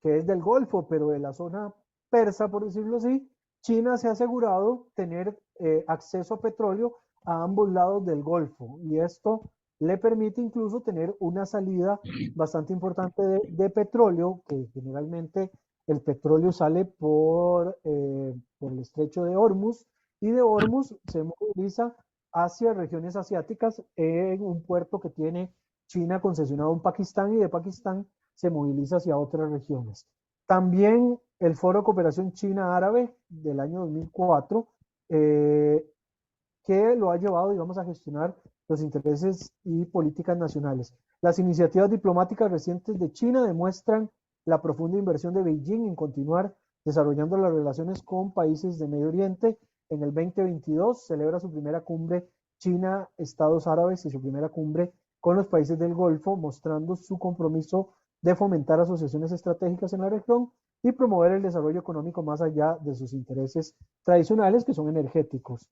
que es del Golfo, pero de la zona persa, por decirlo así, China se ha asegurado tener acceso a petróleo a ambos lados del Golfo y esto le permite incluso tener una salida bastante importante de petróleo, que generalmente el petróleo sale por el estrecho de Hormuz y de Hormuz se moviliza hacia regiones asiáticas en un puerto que tiene China concesionado en Pakistán y de Pakistán se moviliza hacia otras regiones. También el Foro de Cooperación China-Árabe del año 2004, que lo ha llevado, digamos, a gestionar los intereses y políticas nacionales. Las iniciativas diplomáticas recientes de China demuestran la profunda inversión de Beijing en continuar desarrollando las relaciones con países de Medio Oriente. En el 2022 celebra su primera cumbre China-Estados Árabes y su primera cumbre con los países del Golfo, mostrando su compromiso de fomentar asociaciones estratégicas en la región y promover el desarrollo económico más allá de sus intereses tradicionales, que son energéticos.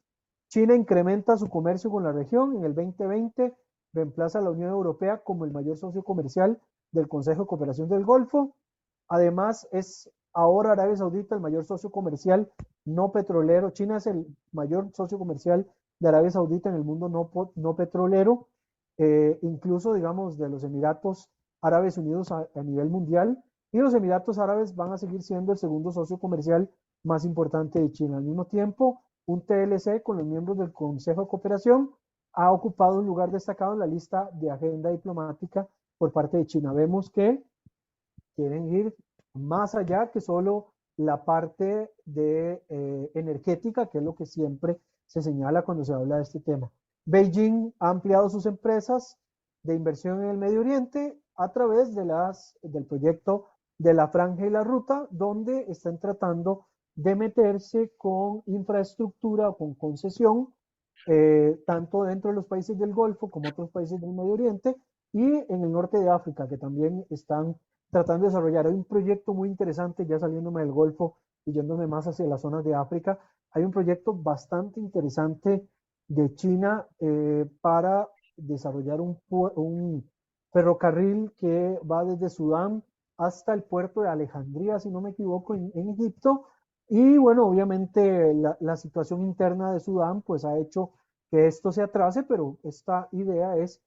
China incrementa su comercio con la región. En el 2020 reemplaza a la Unión Europea como el mayor socio comercial del Consejo de Cooperación del Golfo. Además, es ahora Arabia Saudita el mayor socio comercial no petrolero. China es el mayor socio comercial de Arabia Saudita en el mundo no petrolero, incluso, digamos, de los Emiratos Árabes Unidos a nivel mundial. Y los Emiratos Árabes van a seguir siendo el segundo socio comercial más importante de China. Al mismo tiempo, un TLC con los miembros del Consejo de Cooperación ha ocupado un lugar destacado en la lista de agenda diplomática por parte de China. Vemos que quieren ir más allá que solo la parte de energética, que es lo que siempre se señala cuando se habla de este tema. Beijing ha ampliado sus empresas de inversión en el Medio Oriente a través del proyecto de la Franja y la Ruta, donde están tratando de meterse con infraestructura o con concesión, tanto dentro de los países del Golfo como otros países del Medio Oriente y en el norte de África, que también están tratando de desarrollar. Hay un proyecto muy interesante, ya saliéndome del Golfo y yéndome más hacia las zonas de África, hay un proyecto bastante interesante de China para desarrollar un ferrocarril que va desde Sudán hasta el puerto de Alejandría, si no me equivoco, en Egipto. Y bueno, obviamente la situación interna de Sudán pues ha hecho que esto se atrase, pero esta idea es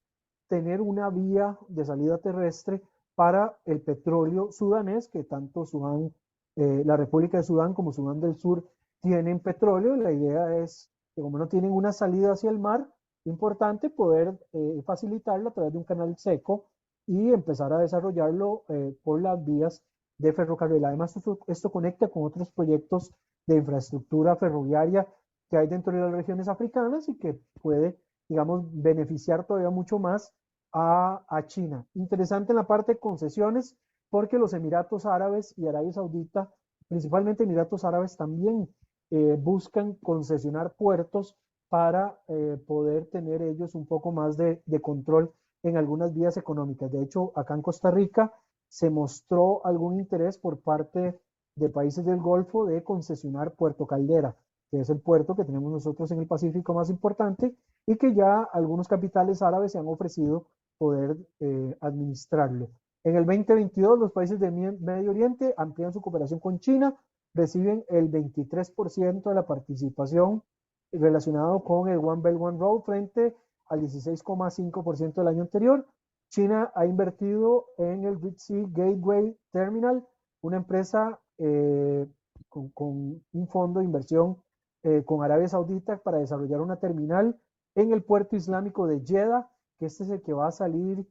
tener una vía de salida terrestre para el petróleo sudanés, que tanto Sudán, la República de Sudán como Sudán del Sur tienen petróleo. La idea es que como no tienen una salida hacia el mar importante, poder facilitarlo a través de un canal seco y empezar a desarrollarlo por las vías de ferrocarril. Además, esto conecta con otros proyectos de infraestructura ferroviaria que hay dentro de las regiones africanas y que puede, digamos, beneficiar todavía mucho más a China. Interesante en la parte de concesiones, porque los Emiratos Árabes y Arabia Saudita, principalmente Emiratos Árabes, también buscan concesionar puertos para poder tener ellos un poco más de control en algunas vías económicas. De hecho, acá en Costa Rica se mostró algún interés por parte de países del Golfo de concesionar Puerto Caldera, que es el puerto que tenemos nosotros en el Pacífico más importante y que ya algunos capitales árabes se han ofrecido poder administrarlo. En el 2022, los países de Medio Oriente amplían su cooperación con China, reciben el 23% de la participación relacionado con el One Belt One Road frente al 16,5% del año anterior. China ha invertido en el Red Sea Gateway Terminal, una empresa con un fondo de inversión con Arabia Saudita para desarrollar una terminal en el puerto islámico de Jeddah, que este es el que va a salir,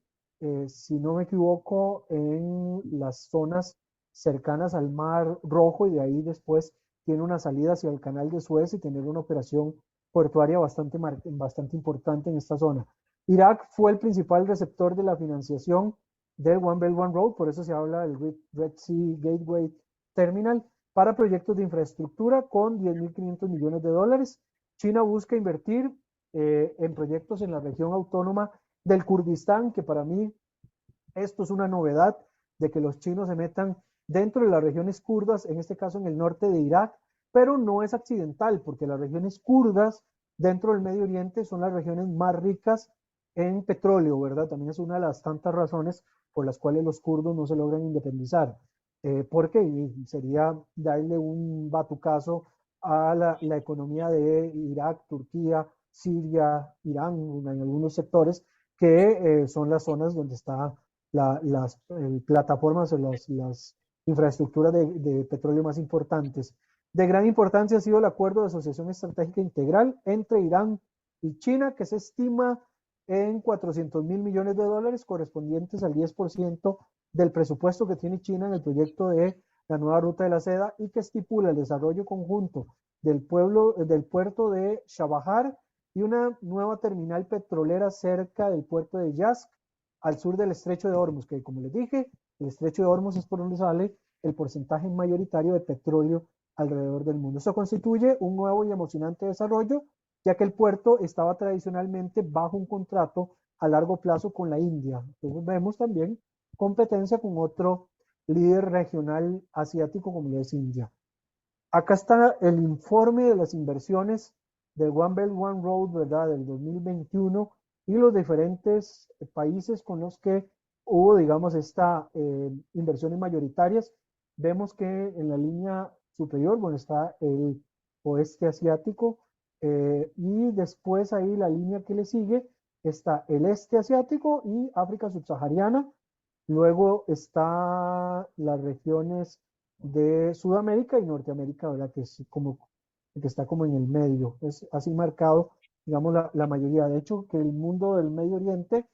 si no me equivoco, en las zonas cercanas al Mar Rojo y de ahí después tiene una salida hacia el canal de Suez y tener una operación portuaria bastante importante en esta zona. Irak fue el principal receptor de la financiación del One Belt One Road, por eso se habla del Red Sea Gateway Terminal, para proyectos de infraestructura con 10.500 millones de dólares. China busca invertir en proyectos en la región autónoma del Kurdistán, que para mí esto es una novedad de que los chinos se metan dentro de las regiones kurdas, en este caso en el norte de Irak, pero no es accidental, porque las regiones kurdas dentro del Medio Oriente son las regiones más ricas en petróleo, ¿verdad? También es una de las tantas razones por las cuales los kurdos no se logran independizar. Porque sería darle un batucazo a la economía de Irak, Turquía, Siria, Irán, en algunos sectores, que son las zonas donde está las plataformas o las infraestructuras de petróleo más importantes. De gran importancia ha sido el acuerdo de asociación estratégica integral entre Irán y China, que se estima en 400.000 millones de dólares, correspondientes al 10% del presupuesto que tiene China en el proyecto de la nueva ruta de la seda y que estipula el desarrollo conjunto del puerto de Chabahar y una nueva terminal petrolera cerca del puerto de Yazd, al sur del estrecho de Hormuz, que como les dije, el estrecho de Hormuz es por donde sale el porcentaje mayoritario de petróleo alrededor del mundo. Esto constituye un nuevo y emocionante desarrollo, ya que el puerto estaba tradicionalmente bajo un contrato a largo plazo con la India. Entonces vemos también competencia con otro líder regional asiático como lo es India. Acá está el informe de las inversiones del One Belt One Road, ¿verdad? Del 2021 y los diferentes países con los que hubo, digamos, esta inversiones mayoritarias. Vemos que en la línea superior, bueno, está el oeste asiático y después ahí la línea que le sigue está el este asiático y África subsahariana. Luego está las regiones de Sudamérica y Norteamérica, ¿verdad? Que es como, que está como en el medio. Es así marcado, digamos, la mayoría. De hecho, que el mundo del Medio Oriente,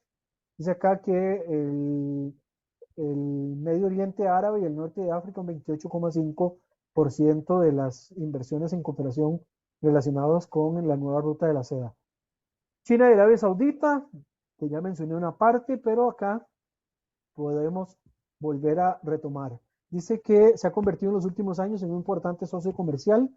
dice acá que el Medio Oriente árabe y el norte de África, un 28,5% de las inversiones en cooperación relacionadas con la nueva ruta de la seda. China y Arabia Saudita, que ya mencioné una parte, pero acá podemos volver a retomar. Dice que se ha convertido en los últimos años en un importante socio comercial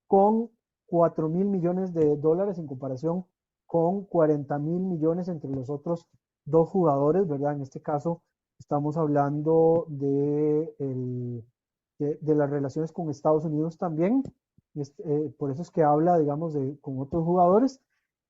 con 4.000 millones de dólares en comparación con 40.000 millones entre los otros dos jugadores, ¿verdad? En este caso estamos hablando de las relaciones con Estados Unidos también, por eso es que habla, digamos, con otros jugadores.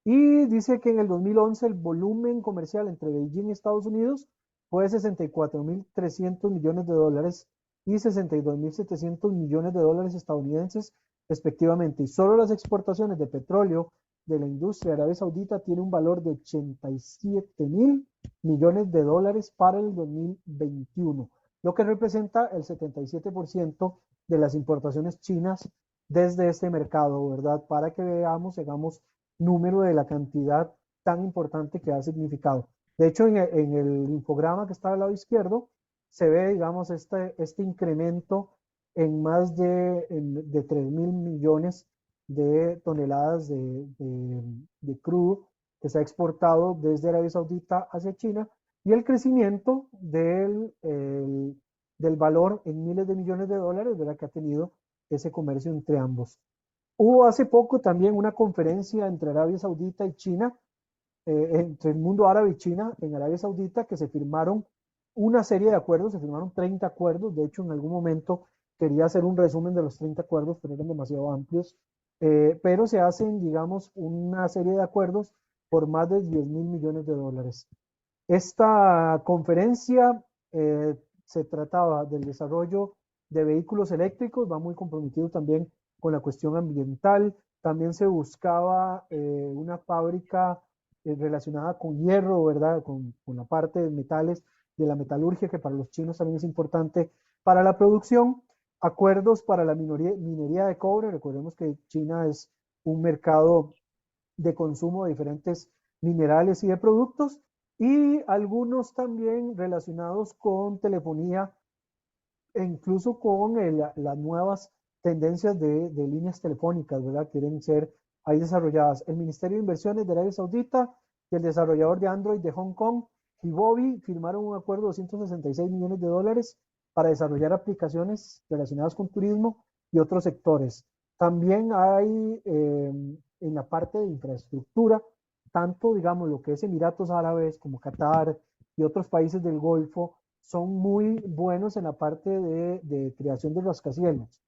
Y dice que en el 2011 el volumen comercial entre Beijing y Estados Unidos fue de 64.300 millones de dólares y 62.700 millones de dólares estadounidenses respectivamente. Y solo las exportaciones de petróleo de la industria de Arabia Saudita tiene un valor de 87.000 millones de dólares para el 2021, lo que representa el 77% de las importaciones chinas desde este mercado, ¿verdad? Para que veamos, hagamos número de la cantidad tan importante que ha significado. De hecho, en el infograma que está al lado izquierdo, se ve, digamos, este incremento en más de 3.000 millones de toneladas de crudo que se ha exportado desde Arabia Saudita hacia China y el crecimiento del valor en miles de millones de dólares, ¿verdad?, que ha tenido ese comercio entre ambos. Hubo hace poco también una conferencia entre Arabia Saudita y China, entre el mundo árabe y China en Arabia Saudita, que se firmaron una serie de acuerdos, se firmaron 30 acuerdos. De hecho, en algún momento quería hacer un resumen de los 30 acuerdos, pero eran demasiado amplios. Pero se hacen, digamos, una serie de acuerdos por más de 10.000 millones de dólares. Esta conferencia se trataba del desarrollo de vehículos eléctricos, va muy comprometido también con la cuestión ambiental. También se buscaba una fábrica relacionada con hierro, ¿verdad? Con la parte de metales, de la metalurgia, que para los chinos también es importante para la producción. Acuerdos para la minería de cobre. Recordemos que China es un mercado de consumo de diferentes minerales y de productos, y algunos también relacionados con telefonía e incluso con las nuevas tendencias de líneas telefónicas, ¿verdad? Quieren ser ahí desarrolladas. El Ministerio de Inversiones de Arabia Saudita y el desarrollador de Android de Hong Kong, Hivobi, firmaron un acuerdo de 266 millones de dólares para desarrollar aplicaciones relacionadas con turismo y otros sectores. También hay en la parte de infraestructura, tanto, digamos, lo que es Emiratos Árabes como Qatar y otros países del Golfo, son muy buenos en la parte de creación de rascacielos.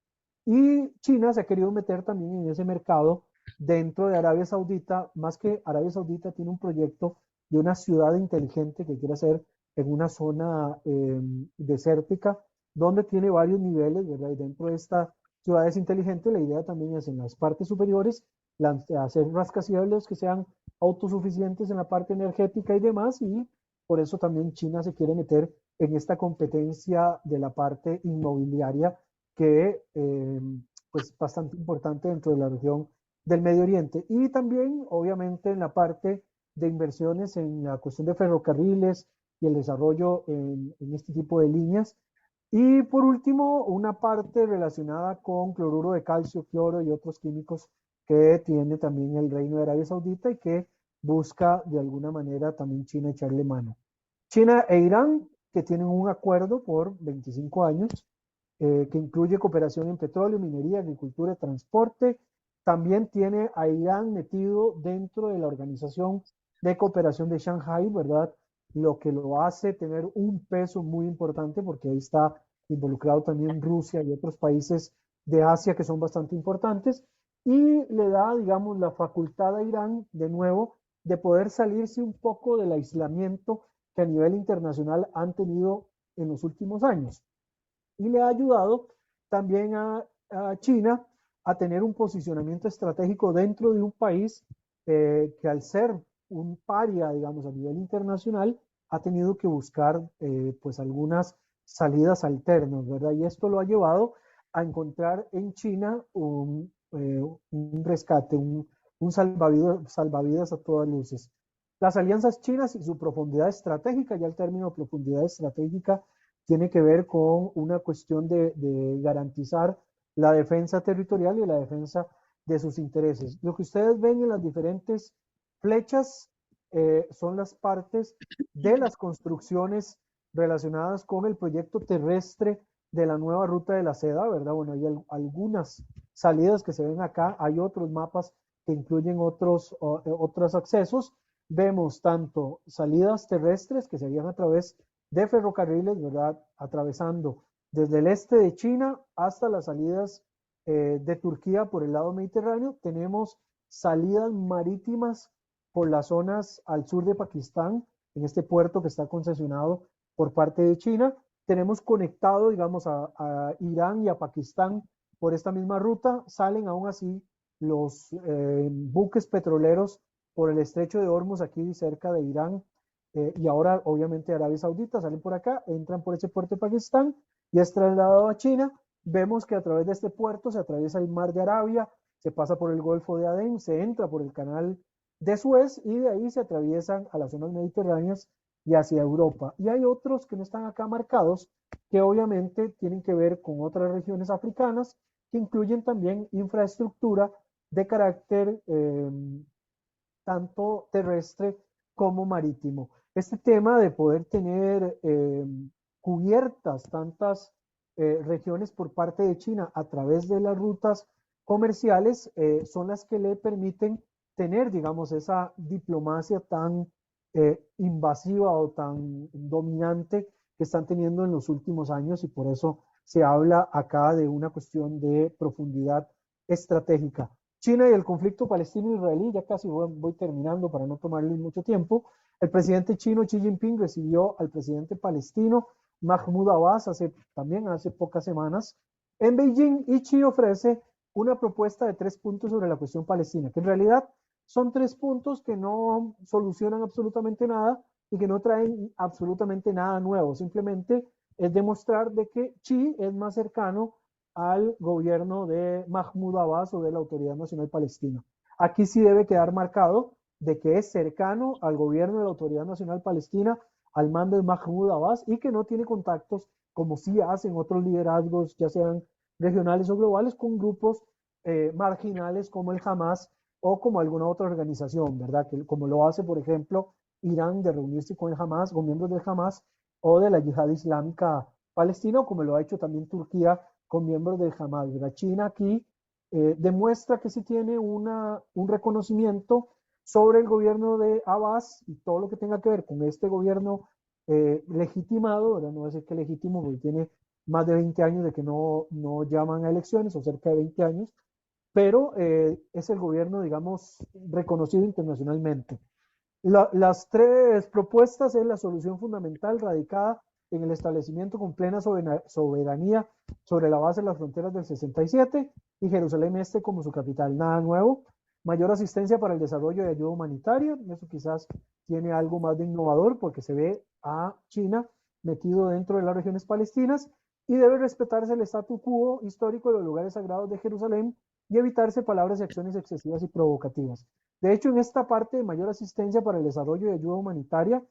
Y China se ha querido meter también en ese mercado dentro de Arabia Saudita, más que Arabia Saudita tiene un proyecto de una ciudad inteligente que quiere hacer en una zona desértica, donde tiene varios niveles, ¿verdad? Y dentro de esta ciudad es inteligente, la idea también es en las partes superiores hacer rascacielos que sean autosuficientes en la parte energética y demás, y por eso también China se quiere meter en esta competencia de la parte inmobiliaria que pues bastante importante dentro de la región del Medio Oriente, y también obviamente en la parte de inversiones en la cuestión de ferrocarriles y el desarrollo en este tipo de líneas. Y por último, una parte relacionada con cloruro de calcio, cloro y otros químicos que tiene también el Reino de Arabia Saudita y que busca de alguna manera también China echarle mano. China e Irán, que tienen un acuerdo por 25 años, que incluye cooperación en petróleo, minería, agricultura y transporte. También tiene a Irán metido dentro de la Organización de Cooperación de Shanghái, ¿verdad? Lo que lo hace tener un peso muy importante porque ahí está involucrado también Rusia y otros países de Asia que son bastante importantes, y le da, digamos, la facultad a Irán de nuevo de poder salirse un poco del aislamiento que a nivel internacional han tenido en los últimos años. Y le ha ayudado también a China a tener un posicionamiento estratégico dentro de un país que al ser un paria, digamos, a nivel internacional, ha tenido que buscar pues algunas salidas alternas, ¿verdad? Y esto lo ha llevado a encontrar en China un rescate, un salvavidas a todas luces. Las alianzas chinas y su profundidad estratégica, ya el término profundidad estratégica tiene que ver con una cuestión de garantizar la defensa territorial y la defensa de sus intereses. Lo que ustedes ven en las diferentes flechas son las partes de las construcciones relacionadas con el proyecto terrestre de la nueva ruta de la seda, ¿verdad? Bueno, hay algunas salidas que se ven acá, hay otros mapas que incluyen otros accesos. Vemos tanto salidas terrestres que serían a través de ferrocarriles, ¿verdad? Atravesando desde el este de China hasta las salidas de Turquía por el lado mediterráneo. Tenemos salidas marítimas por las zonas al sur de Pakistán, en este puerto que está concesionado por parte de China. Tenemos conectado, digamos, a Irán y a Pakistán por esta misma ruta. Salen aún así los buques petroleros por el estrecho de Hormuz aquí cerca de Irán, y ahora obviamente Arabia Saudita, salen por acá, entran por ese puerto de Pakistán y es trasladado a China. Vemos que a través de este puerto se atraviesa el mar de Arabia, se pasa por el Golfo de Adén, se entra por el canal de Suez y de ahí se atraviesan a las zonas mediterráneas y hacia Europa. Y hay otros que no están acá marcados, que obviamente tienen que ver con otras regiones africanas, que incluyen también infraestructura de carácter tanto terrestre como marítimo. Este tema de poder tener cubiertas tantas regiones por parte de China a través de las rutas comerciales son las que le permiten tener, digamos, esa diplomacia tan invasiva o tan dominante que están teniendo en los últimos años, y por eso se habla acá de una cuestión de profundidad estratégica. China y el conflicto palestino-israelí, ya casi voy terminando para no tomarles mucho tiempo. El presidente chino Xi Jinping recibió al presidente palestino Mahmoud Abbas también hace pocas semanas en Beijing, y Xi ofrece una propuesta de 3 puntos sobre la cuestión palestina, que en realidad son 3 puntos que no solucionan absolutamente nada y que no traen absolutamente nada nuevo. Simplemente es demostrar de que Xi es más cercano al gobierno de Mahmoud Abbas o de la Autoridad Nacional Palestina. Aquí sí debe quedar marcado de que es cercano al gobierno de la Autoridad Nacional Palestina, al mando de Mahmoud Abbas, y que no tiene contactos, como sí hacen otros liderazgos, ya sean regionales o globales, con grupos marginales como el Hamas o como alguna otra organización, ¿verdad? Que, como lo hace, por ejemplo, Irán, de reunirse con el Hamas, con miembros del Hamas o de la Yihad Islámica Palestina, o como lo ha hecho también Turquía con miembros del Hamas. La China aquí demuestra que sí tiene un reconocimiento sobre el gobierno de Abbas y todo lo que tenga que ver con este gobierno legitimado, ¿verdad? No voy a decir que legítimo, porque tiene más de 20 años de que no llaman a elecciones, o cerca de 20 años, pero es el gobierno, digamos, reconocido internacionalmente. Las 3 propuestas es la solución fundamental radicada en el establecimiento con plena soberanía sobre la base de las fronteras del 67 y Jerusalén Este como su capital. Nada nuevo. Mayor asistencia para el desarrollo y ayuda humanitaria. Eso quizás tiene algo más de innovador porque se ve a China metido dentro de las regiones palestinas, y debe respetarse el statu quo histórico de los lugares sagrados de Jerusalén y evitarse palabras y acciones excesivas y provocativas. De hecho, en esta parte de mayor asistencia para el desarrollo y ayuda humanitaria,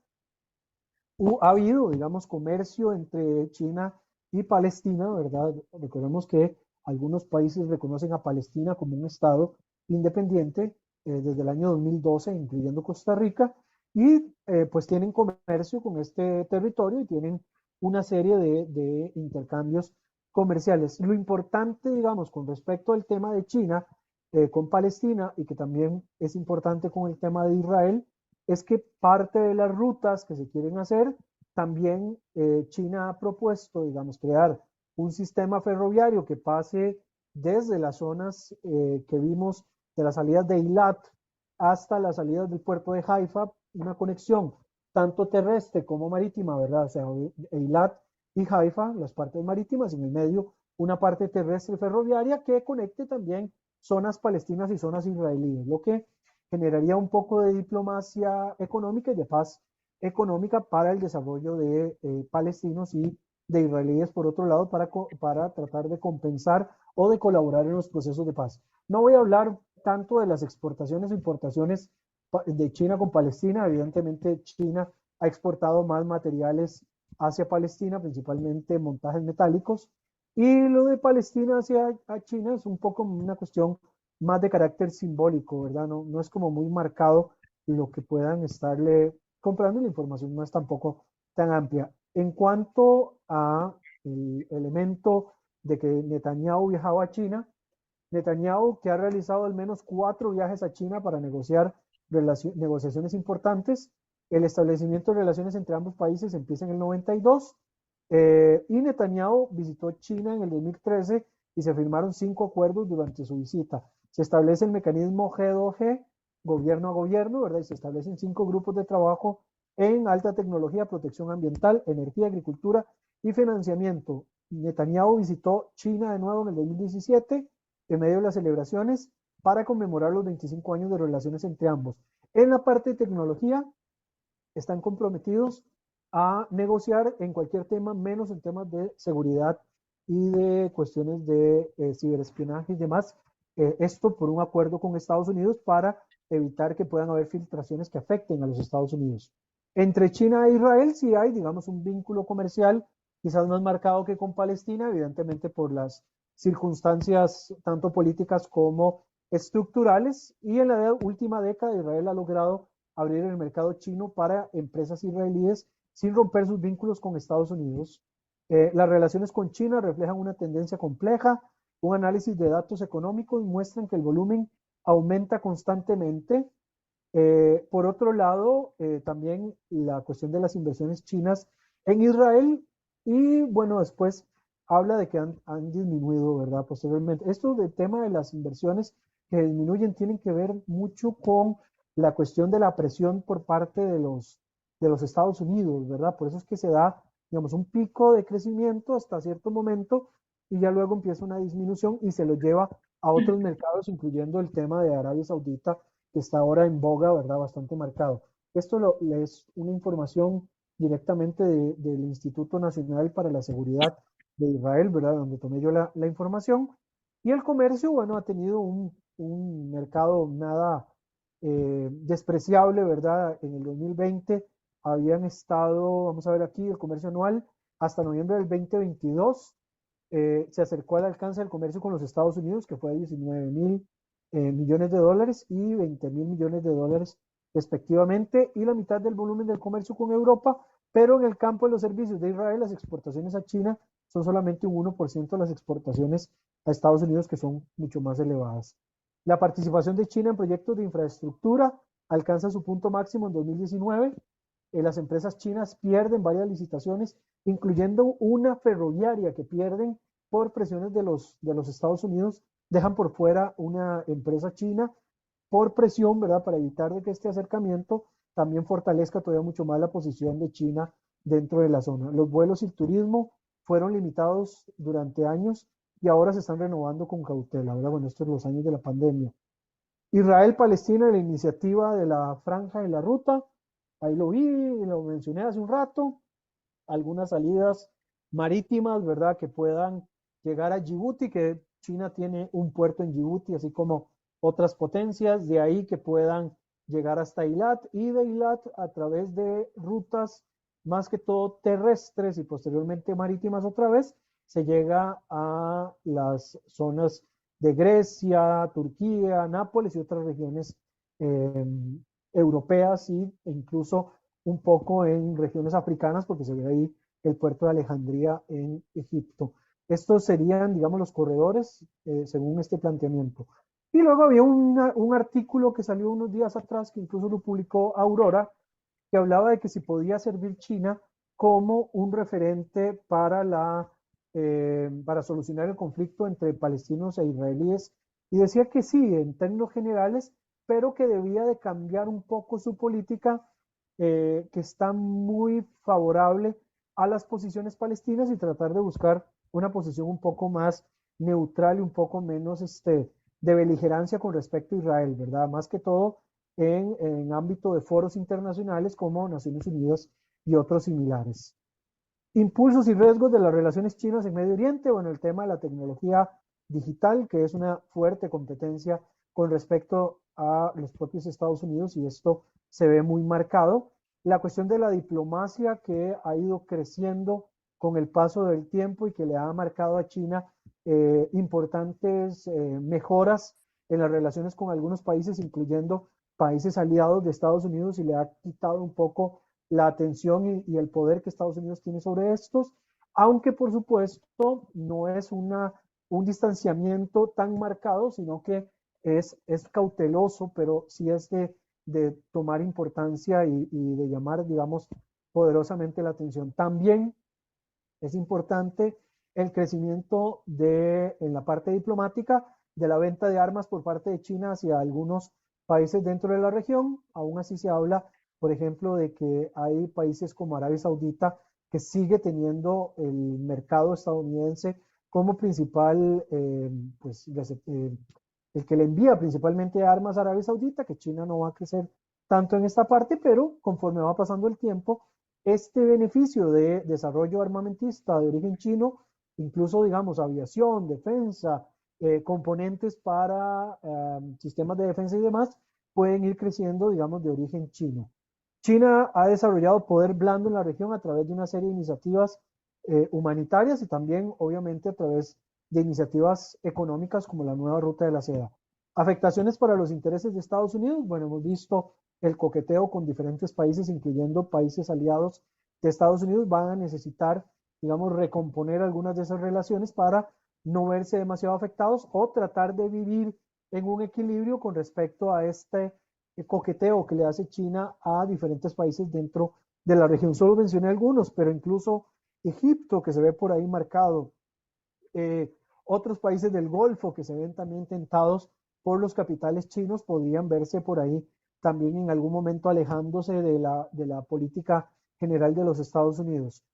ha habido, digamos, comercio entre China y Palestina, ¿verdad? Recordemos que algunos países reconocen a Palestina como un estado independiente desde el año 2012, incluyendo Costa Rica, y pues tienen comercio con este territorio y tienen una serie de intercambios comerciales. Lo importante, digamos, con respecto al tema de China con Palestina, y que también es importante con el tema de Israel, es que parte de las rutas que se quieren hacer, también China ha propuesto, digamos, crear un sistema ferroviario que pase desde las zonas que vimos de las salidas de Eilat hasta las salidas del puerto de Haifa, una conexión tanto terrestre como marítima, ¿verdad? O sea, Eilat y Haifa, las partes marítimas, y en el medio una parte terrestre ferroviaria que conecte también zonas palestinas y zonas israelíes, lo que generaría un poco de diplomacia económica y de paz económica para el desarrollo de palestinos y de israelíes, por otro lado, para tratar de compensar o de colaborar en los procesos de paz. No voy a hablar tanto de las exportaciones o importaciones de China con Palestina. Evidentemente, China ha exportado más materiales hacia Palestina, principalmente montajes metálicos, y lo de Palestina hacia China es un poco una cuestión más de carácter simbólico, ¿verdad? No es como muy marcado lo que puedan estarle comprando, y la información no es tampoco tan amplia. En cuanto a el elemento de que Netanyahu viajaba a China, Netanyahu, que ha realizado al menos 4 viajes a China para negociar negociaciones importantes. El establecimiento de relaciones entre ambos países empieza en el 92, y Netanyahu visitó China en el 2013 y se firmaron 5 acuerdos durante su visita. Se establece el mecanismo G2G, gobierno a gobierno, ¿verdad? Y se establecen 5 grupos de trabajo en alta tecnología, protección ambiental, energía, agricultura y financiamiento. Netanyahu visitó China de nuevo en el 2017 en medio de las celebraciones para conmemorar los 25 años de relaciones entre ambos. En la parte de tecnología están comprometidos a negociar en cualquier tema, menos en temas de seguridad y de cuestiones de ciberespionaje y demás. Esto por un acuerdo con Estados Unidos para evitar que puedan haber filtraciones que afecten a los Estados Unidos. Entre China e Israel sí hay, digamos, un vínculo comercial quizás más marcado que con Palestina, evidentemente por las circunstancias tanto políticas como estructurales, y en la última década Israel ha logrado abrir el mercado chino para empresas israelíes sin romper sus vínculos con Estados Unidos. Las relaciones con China reflejan una tendencia compleja. Un análisis de datos económicos muestran que el volumen aumenta constantemente. Por otro lado, también la cuestión de las inversiones chinas en Israel, y bueno, después habla de que han disminuido, ¿verdad? Posteriormente. Esto del tema de las inversiones que disminuyen tienen que ver mucho con la cuestión de la presión por parte de los Estados Unidos, ¿verdad? Por eso es que se da, digamos, un pico de crecimiento hasta cierto momento y ya luego empieza una disminución y se lo lleva a otros mercados, incluyendo el tema de Arabia Saudita, que está ahora en boga, ¿verdad? Bastante marcado. Esto es una información directamente del Instituto Nacional para la Seguridad de Israel, ¿verdad? Donde tomé yo la información. Y el comercio, bueno, ha tenido un mercado nada despreciable, ¿verdad? En el 2020 habían estado, vamos a ver aquí, el comercio anual hasta noviembre del 2022 se acercó al alcance del comercio con los Estados Unidos, que fue de 19 mil millones de dólares y 20 mil millones de dólares respectivamente, y la mitad del volumen del comercio con Europa, pero en el campo de los servicios de Israel, las exportaciones a China son solamente un 1% de las exportaciones a Estados Unidos, que son mucho más elevadas. La participación de China en proyectos de infraestructura alcanza su punto máximo en 2019. Las empresas chinas pierden varias licitaciones, incluyendo una ferroviaria que pierden por presiones de los Estados Unidos, dejan por fuera una empresa china por presión, ¿verdad? Para evitar de que este acercamiento también fortalezca todavía mucho más la posición de China dentro de la zona. Los vuelos y el turismo fueron limitados durante años y ahora se están renovando con cautela, ¿verdad? Bueno, estos son los años de la pandemia. Israel-Palestina, la iniciativa de la Franja de la Ruta, ahí lo vi, lo mencioné hace un rato, algunas salidas marítimas, ¿verdad? Que puedan llegar a Djibouti, que China tiene un puerto en Djibouti, así como otras potencias, de ahí que puedan llegar hasta Eilat, y de Eilat a través de rutas más que todo terrestres y posteriormente marítimas otra vez, se llega a las zonas de Grecia, Turquía, Nápoles y otras regiones eh, europeas, e incluso un poco en regiones africanas, porque se ve ahí el puerto de Alejandría en Egipto. Estos serían, digamos, los corredores según este planteamiento. Y luego había un artículo que salió unos días atrás, que incluso lo publicó Aurora, que hablaba de que si podía servir China como un referente para solucionar el conflicto entre palestinos e israelíes, y decía que sí, en términos generales, pero que debía de cambiar un poco su política, que está muy favorable a las posiciones palestinas, y tratar de buscar una posición un poco más neutral y un poco menos de beligerancia con respecto a Israel, ¿verdad? Más que todo en ámbito de foros internacionales como Naciones Unidas y otros similares. Impulsos y riesgos de las relaciones chinas en Medio Oriente, bueno, el tema de la tecnología digital, que es una fuerte competencia con respecto a los propios Estados Unidos, y esto se ve muy marcado. La cuestión de la diplomacia, que ha ido creciendo con el paso del tiempo y que le ha marcado a China importantes mejoras en las relaciones con algunos países, incluyendo países aliados de Estados Unidos, y le ha quitado un poco la atención y el poder que Estados Unidos tiene sobre estos, aunque por supuesto no es un distanciamiento tan marcado, sino que es cauteloso, pero sí es de tomar importancia y de llamar, digamos, poderosamente la atención. También es importante el crecimiento en la parte diplomática de la venta de armas por parte de China hacia algunos países dentro de la región. Aún así se habla, por ejemplo, de que hay países como Arabia Saudita, que sigue teniendo el mercado estadounidense como principal, pues, el que le envía principalmente armas a Arabia Saudita, que China no va a crecer tanto en esta parte, pero conforme va pasando el tiempo, este beneficio de desarrollo armamentista de origen chino, incluso, digamos, aviación, defensa, componentes para sistemas de defensa y demás, pueden ir creciendo, digamos, de origen chino. China ha desarrollado poder blando en la región a través de una serie de iniciativas humanitarias, y también, obviamente, a través de iniciativas económicas como la nueva ruta de la seda. Afectaciones para los intereses de Estados Unidos. Bueno, hemos visto el coqueteo con diferentes países, incluyendo países aliados de Estados Unidos. Van a necesitar, digamos, recomponer algunas de esas relaciones para no verse demasiado afectados o tratar de vivir en un equilibrio con respecto a este coqueteo que le hace China a diferentes países dentro de la región. Solo mencioné algunos, pero incluso Egipto, que se ve por ahí marcado, otros países del Golfo que se ven también tentados por los capitales chinos, podrían verse por ahí también en algún momento alejándose de la política general de los Estados Unidos.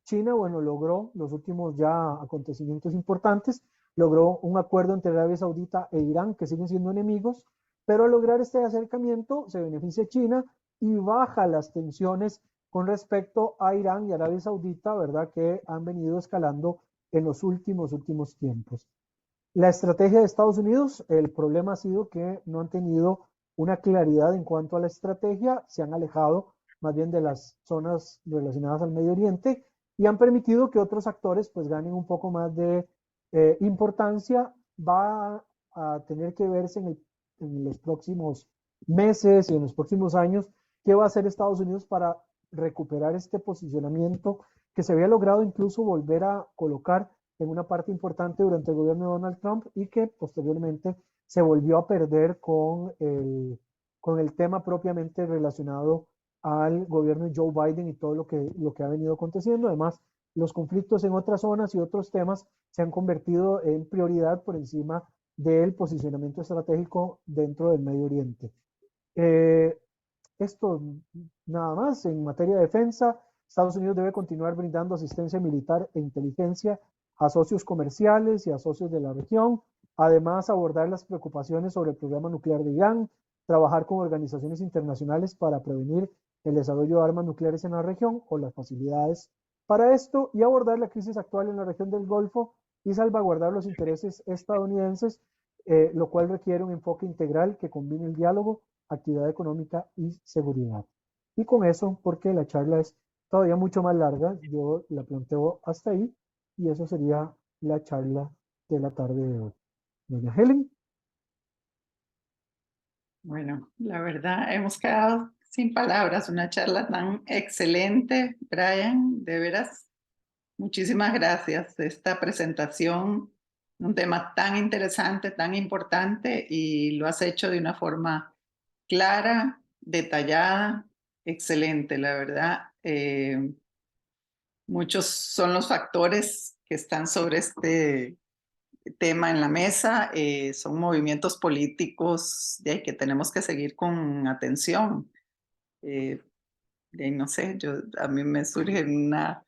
China, bueno, logró los últimos ya acontecimientos importantes, logró un acuerdo entre Arabia Saudita e Irán, que siguen siendo enemigos, pero al lograr este acercamiento se beneficia China y baja las tensiones con respecto a Irán y Arabia Saudita, ¿verdad? Que han venido escalando en los últimos tiempos. La estrategia de Estados Unidos, el problema ha sido que no han tenido una claridad en cuanto a la estrategia, se han alejado más bien de las zonas relacionadas al Medio Oriente y han permitido que otros actores pues ganen un poco más de importancia. Va a tener que verse en los próximos meses y en los próximos años qué va a hacer Estados Unidos para recuperar este posicionamiento que se había logrado incluso volver a colocar en una parte importante durante el gobierno de Donald Trump y que posteriormente se volvió a perder con el tema propiamente relacionado al gobierno de Joe Biden y todo lo que ha venido aconteciendo. Además, los conflictos en otras zonas y otros temas se han convertido en prioridad por encima del posicionamiento estratégico dentro del Medio Oriente. Eh, Esto nada más en materia de defensa. Estados Unidos debe continuar brindando asistencia militar e inteligencia a socios comerciales y a socios de la región. Además, abordar las preocupaciones sobre el programa nuclear de Irán, trabajar con organizaciones internacionales para prevenir el desarrollo de armas nucleares en la región o las facilidades para esto y abordar la crisis actual en la región del Golfo y salvaguardar los intereses estadounidenses, lo cual requiere un enfoque integral que combine el diálogo, actividad económica y seguridad. Y con eso, porque la charla es todavía mucho más larga, yo la planteo hasta ahí y eso sería la charla de la tarde de hoy. Doña Helen. Bueno, la verdad, hemos quedado sin palabras. Una charla tan excelente, Brian, de veras. Muchísimas gracias. Esta presentación, un tema tan interesante, tan importante, y lo has hecho de una forma clara, detallada, excelente, la verdad. Muchos son los factores que están sobre este tema en la mesa. Son movimientos políticos que tenemos que seguir con atención. No sé, a mí me surge una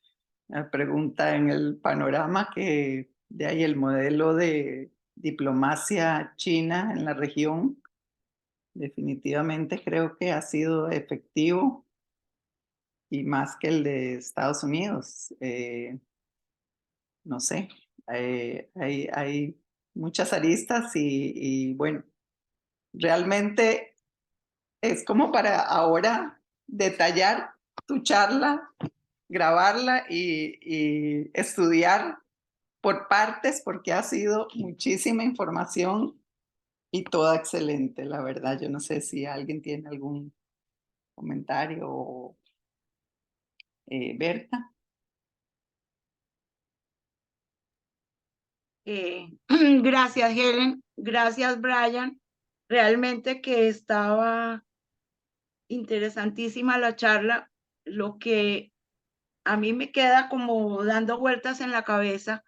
pregunta en el panorama que de ahí el modelo de diplomacia china en la región definitivamente creo que ha sido efectivo y más que el de Estados Unidos. No sé, hay muchas aristas y bueno, realmente es como para ahora detallar tu charla, grabarla y estudiar por partes porque ha sido muchísima información y toda excelente, la verdad. Yo no sé si alguien tiene algún comentario o Berta. Gracias, Helen. Gracias, Brian. Realmente que estaba interesantísima la charla. Lo que a mí me queda como dando vueltas en la cabeza,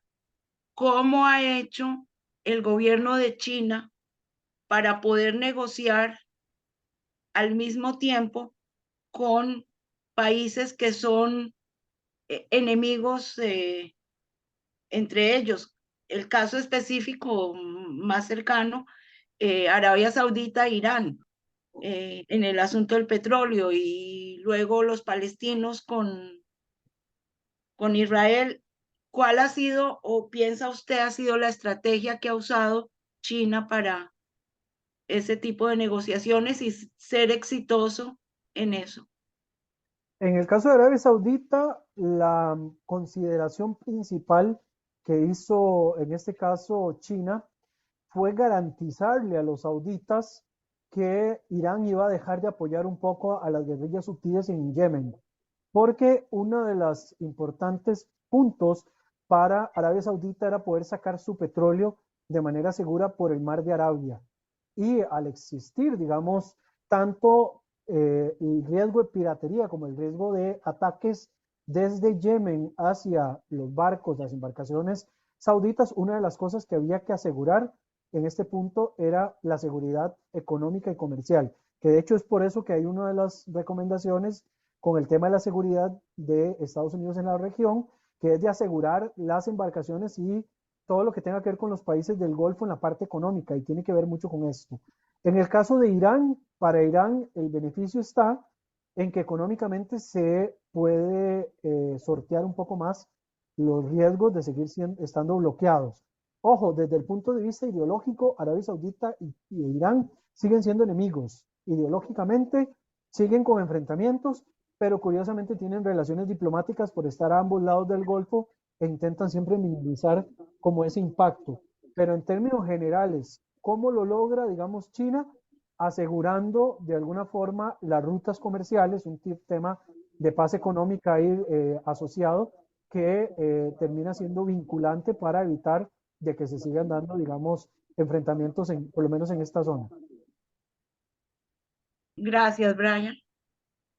cómo ha hecho el gobierno de China para poder negociar al mismo tiempo con países que son enemigos entre ellos. El caso específico más cercano, Arabia Saudita e Irán, en el asunto del petróleo, y luego los palestinos con Israel. ¿Cuál ha sido o piensa usted ha sido la estrategia que ha usado China para ese tipo de negociaciones y ser exitoso en eso? En el caso de Arabia Saudita, la consideración principal que hizo en este caso China fue garantizarle a los sauditas que Irán iba a dejar de apoyar un poco a las guerrillas hutíes en Yemen, porque uno de los importantes puntos para Arabia Saudita era poder sacar su petróleo de manera segura por el mar de Arabia. Y al existir, digamos, tanto el riesgo de piratería como el riesgo de ataques desde Yemen hacia los barcos, las embarcaciones sauditas, una de las cosas que había que asegurar en este punto era la seguridad económica y comercial, que de hecho es por eso que hay una de las recomendaciones con el tema de la seguridad de Estados Unidos en la región, que es de asegurar las embarcaciones y todo lo que tenga que ver con los países del Golfo en la parte económica, y tiene que ver mucho con esto. En el caso de Irán, para Irán el beneficio está en que económicamente se puede sortear un poco más los riesgos de seguir estando bloqueados. Ojo, desde el punto de vista ideológico, Arabia Saudita y Irán siguen siendo enemigos. Ideológicamente siguen con enfrentamientos, pero curiosamente tienen relaciones diplomáticas por estar a ambos lados del Golfo e intentan siempre minimizar como ese impacto. Pero en términos generales, ¿cómo lo logra, digamos, China? Asegurando de alguna forma las rutas comerciales, un tema de paz económica ahí asociado, que termina siendo vinculante para evitar de que se sigan dando, digamos, enfrentamientos, por lo menos en esta zona. Gracias, Brian.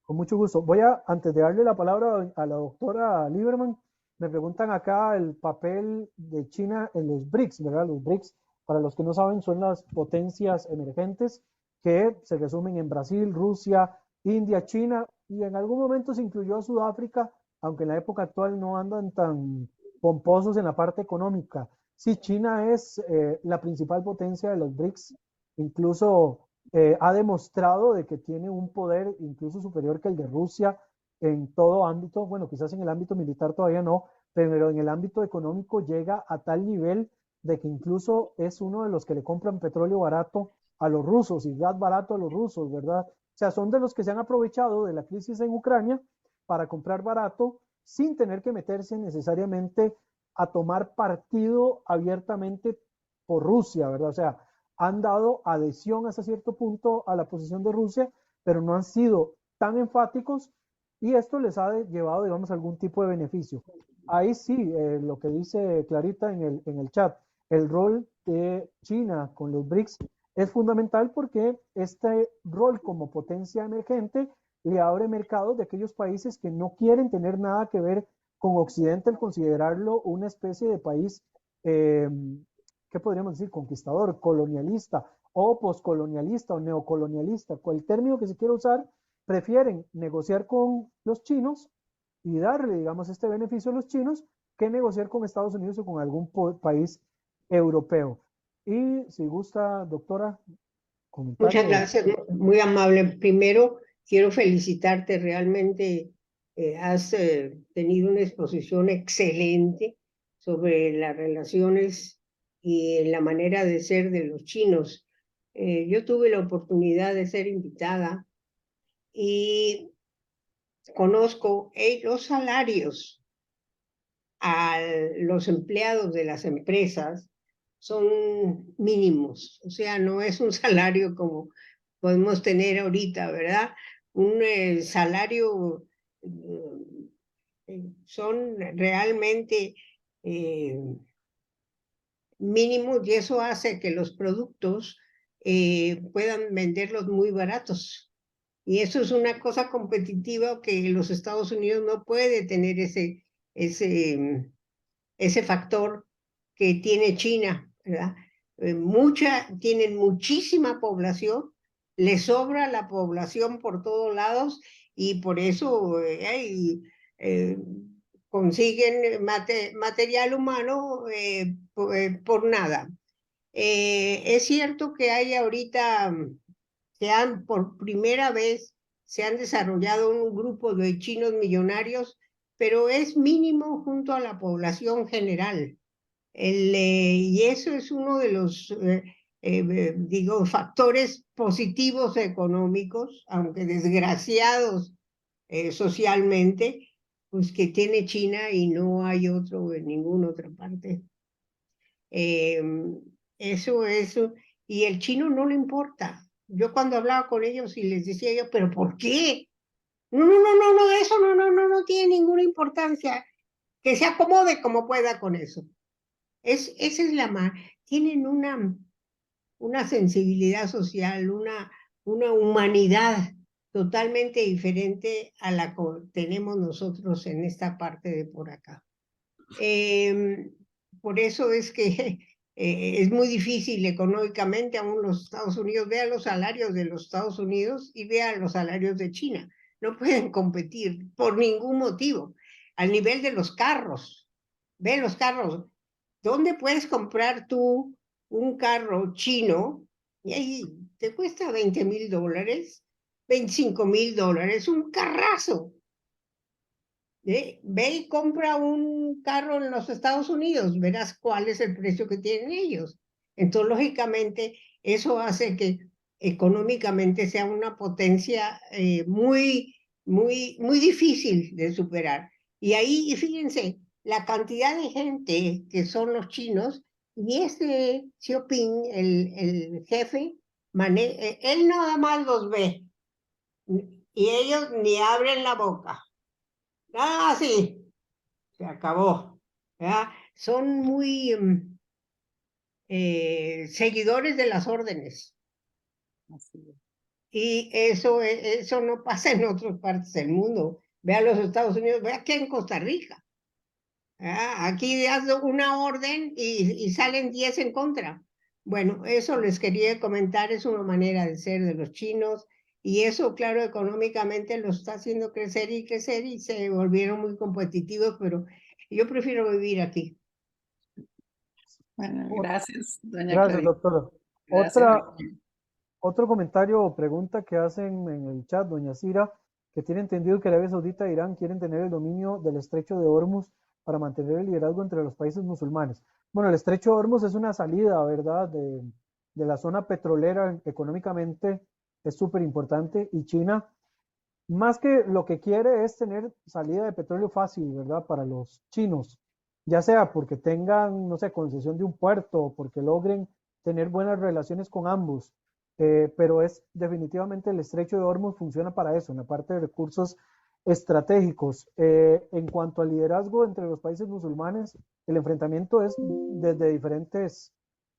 Con mucho gusto. Antes de darle la palabra a la doctora Lieberman, me preguntan acá el papel de China en los BRICS, ¿verdad? Los BRICS, para los que no saben, son las potencias emergentes que se resumen en Brasil, Rusia, India, China, y en algún momento se incluyó a Sudáfrica, aunque en la época actual no andan tan pomposos en la parte económica. Sí, China es la principal potencia de los BRICS, incluso ha demostrado de que tiene un poder incluso superior que el de Rusia en todo ámbito, bueno, quizás en el ámbito militar todavía no, pero en el ámbito económico llega a tal nivel de que incluso es uno de los que le compran petróleo barato a los rusos y gas barato a los rusos, ¿verdad? O sea, son de los que se han aprovechado de la crisis en Ucrania para comprar barato sin tener que meterse necesariamente a tomar partido abiertamente por Rusia, ¿verdad? O sea, han dado adhesión hasta cierto punto a la posición de Rusia, pero no han sido tan enfáticos y esto les ha llevado, digamos, algún tipo de beneficio. Ahí sí, lo que dice Clarita en el chat, el rol de China con los BRICS es fundamental porque este rol como potencia emergente le abre mercados de aquellos países que no quieren tener nada que ver con Occidente, al considerarlo una especie de país ¿qué podríamos decir? Conquistador, colonialista o poscolonialista o neocolonialista, cual término que se quiera usar, prefieren negociar con los chinos y darle, digamos, este beneficio a los chinos que negociar con Estados Unidos o con algún país europeo. Y si gusta, doctora, comentario. Muchas gracias, muy amable. Primero, quiero felicitarte, realmente has tenido una exposición excelente sobre las relaciones y la manera de ser de los chinos. Yo tuve la oportunidad de ser invitada y conozco los salarios a los empleados de las empresas son mínimos, o sea, no es un salario como podemos tener ahorita, ¿verdad? Un salario son realmente mínimos y eso hace que los productos puedan venderlos muy baratos. Y eso es una cosa competitiva que los Estados Unidos no puede tener ese factor que tiene China, ¿verdad? Tienen muchísima población, les sobra la población por todos lados y por eso consiguen material humano por nada. Es cierto que hay ahorita, por primera vez, se han desarrollado un grupo de chinos millonarios, pero es mínimo junto a la población general. Y eso es uno de los, digo, factores positivos económicos, aunque desgraciados socialmente, pues que tiene China y no hay otro en ninguna otra parte. Eso, y el chino no le importa. Yo cuando hablaba con ellos y les decía yo, ¿pero por qué? No, eso no tiene ninguna importancia. Que se acomode como pueda con eso. Esa es tienen una sensibilidad social, una humanidad totalmente diferente a la que tenemos nosotros en esta parte de por acá. Por eso es que es muy difícil económicamente aún los Estados Unidos. Vea los salarios de los Estados Unidos y vea los salarios de China. No pueden competir por ningún motivo. Al nivel de los carros. Ve los carros. ¿Dónde puedes comprar tú un carro chino? Y ahí te cuesta $20,000, $25,000, un carrazo. Ve y compra un carro en los Estados Unidos, verás cuál es el precio que tienen ellos. Entonces, lógicamente, eso hace que económicamente sea una potencia muy difícil de superar. Y ahí, fíjense, la cantidad de gente que son los chinos, y este Xiaoping, el jefe, él nada más los ve, y ellos ni abren la boca. Ah, sí, se acabó. ¿Ya? Son muy seguidores de las órdenes. Así es. Y eso no pasa en otras partes del mundo. Vea los Estados Unidos, vea aquí en Costa Rica. Aquí das una orden y salen 10 en contra. Bueno, eso les quería comentar, es una manera de ser de los chinos, y eso, claro, económicamente los está haciendo crecer y se volvieron muy competitivos, pero yo prefiero vivir aquí. Bueno, gracias, doña Gracias, Clarita. doctora. Gracias. Otro comentario o pregunta que hacen en el chat, doña Cira, que tiene entendido que Arabia Saudita e Irán quieren tener el dominio del estrecho de Hormuz para mantener el liderazgo entre los países musulmanes. Bueno, el estrecho de Hormuz es una salida, ¿verdad?, de la zona petrolera. Económicamente es súper importante, y China, más que lo que quiere, es tener salida de petróleo fácil, ¿verdad?, para los chinos, ya sea porque tengan, no sé, concesión de un puerto o porque logren tener buenas relaciones con ambos. Pero es definitivamente el estrecho de Hormuz funciona para eso, en la parte de recursos estratégicos. En cuanto al liderazgo entre los países musulmanes, el enfrentamiento es desde diferentes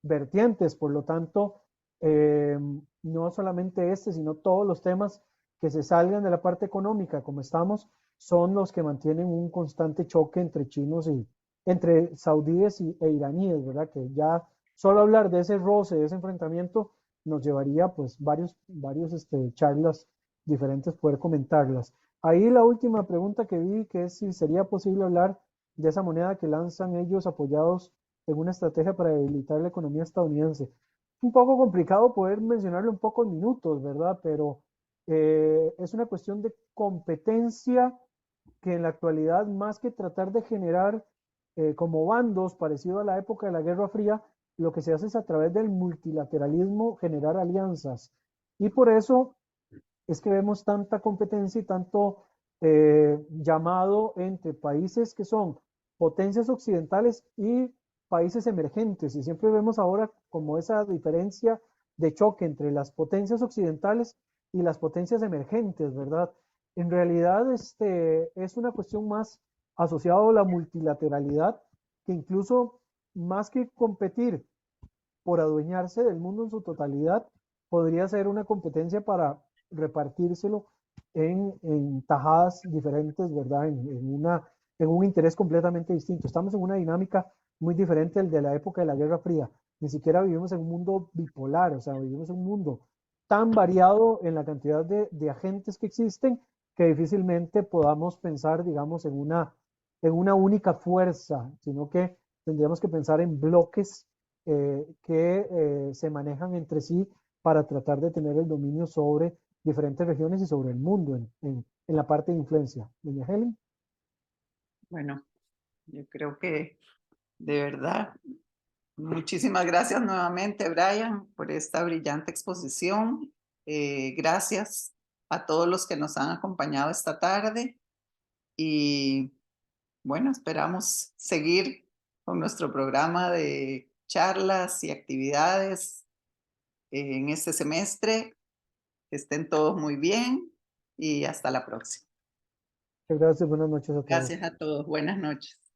vertientes. Por lo tanto, no solamente este, sino todos los temas que se salgan de la parte económica, como estamos, son los que mantienen un constante choque entre chinos y entre saudíes e iraníes, ¿verdad? Que ya solo hablar de ese roce, de ese enfrentamiento, nos llevaría pues varios charlas diferentes, poder comentarlas. Ahí la última pregunta que vi, que es si sería posible hablar de esa moneda que lanzan ellos apoyados en una estrategia para debilitar la economía estadounidense. Un poco complicado poder mencionarlo en pocos minutos, ¿verdad? Pero es una cuestión de competencia que en la actualidad, más que tratar de generar como bandos parecido a la época de la Guerra Fría, lo que se hace es a través del multilateralismo generar alianzas. Y por eso es que vemos tanta competencia y tanto llamado entre países que son potencias occidentales y países emergentes. Y siempre vemos ahora como esa diferencia de choque entre las potencias occidentales y las potencias emergentes, ¿verdad? En realidad es una cuestión más asociada a la multilateralidad, que incluso más que competir por adueñarse del mundo en su totalidad, podría ser una competencia para repartírselo en tajadas diferentes, ¿verdad? En un interés completamente distinto. Estamos en una dinámica muy diferente al de la época de la Guerra Fría. Ni siquiera vivimos en un mundo bipolar, o sea, vivimos en un mundo tan variado en la cantidad de agentes que existen, que difícilmente podamos pensar, digamos, en una única fuerza, sino que tendríamos que pensar en bloques que se manejan entre sí para tratar de tener el dominio sobre diferentes regiones y sobre el mundo en la parte de influencia. Doña Helen. Bueno, yo creo que de verdad, muchísimas gracias nuevamente, Brian, por esta brillante exposición. Gracias a todos los que nos han acompañado esta tarde, y bueno, esperamos seguir con nuestro programa de charlas y actividades en este semestre. Que estén todos muy bien y hasta la próxima. Muchas gracias, buenas noches a todos. Gracias a todos. Buenas noches.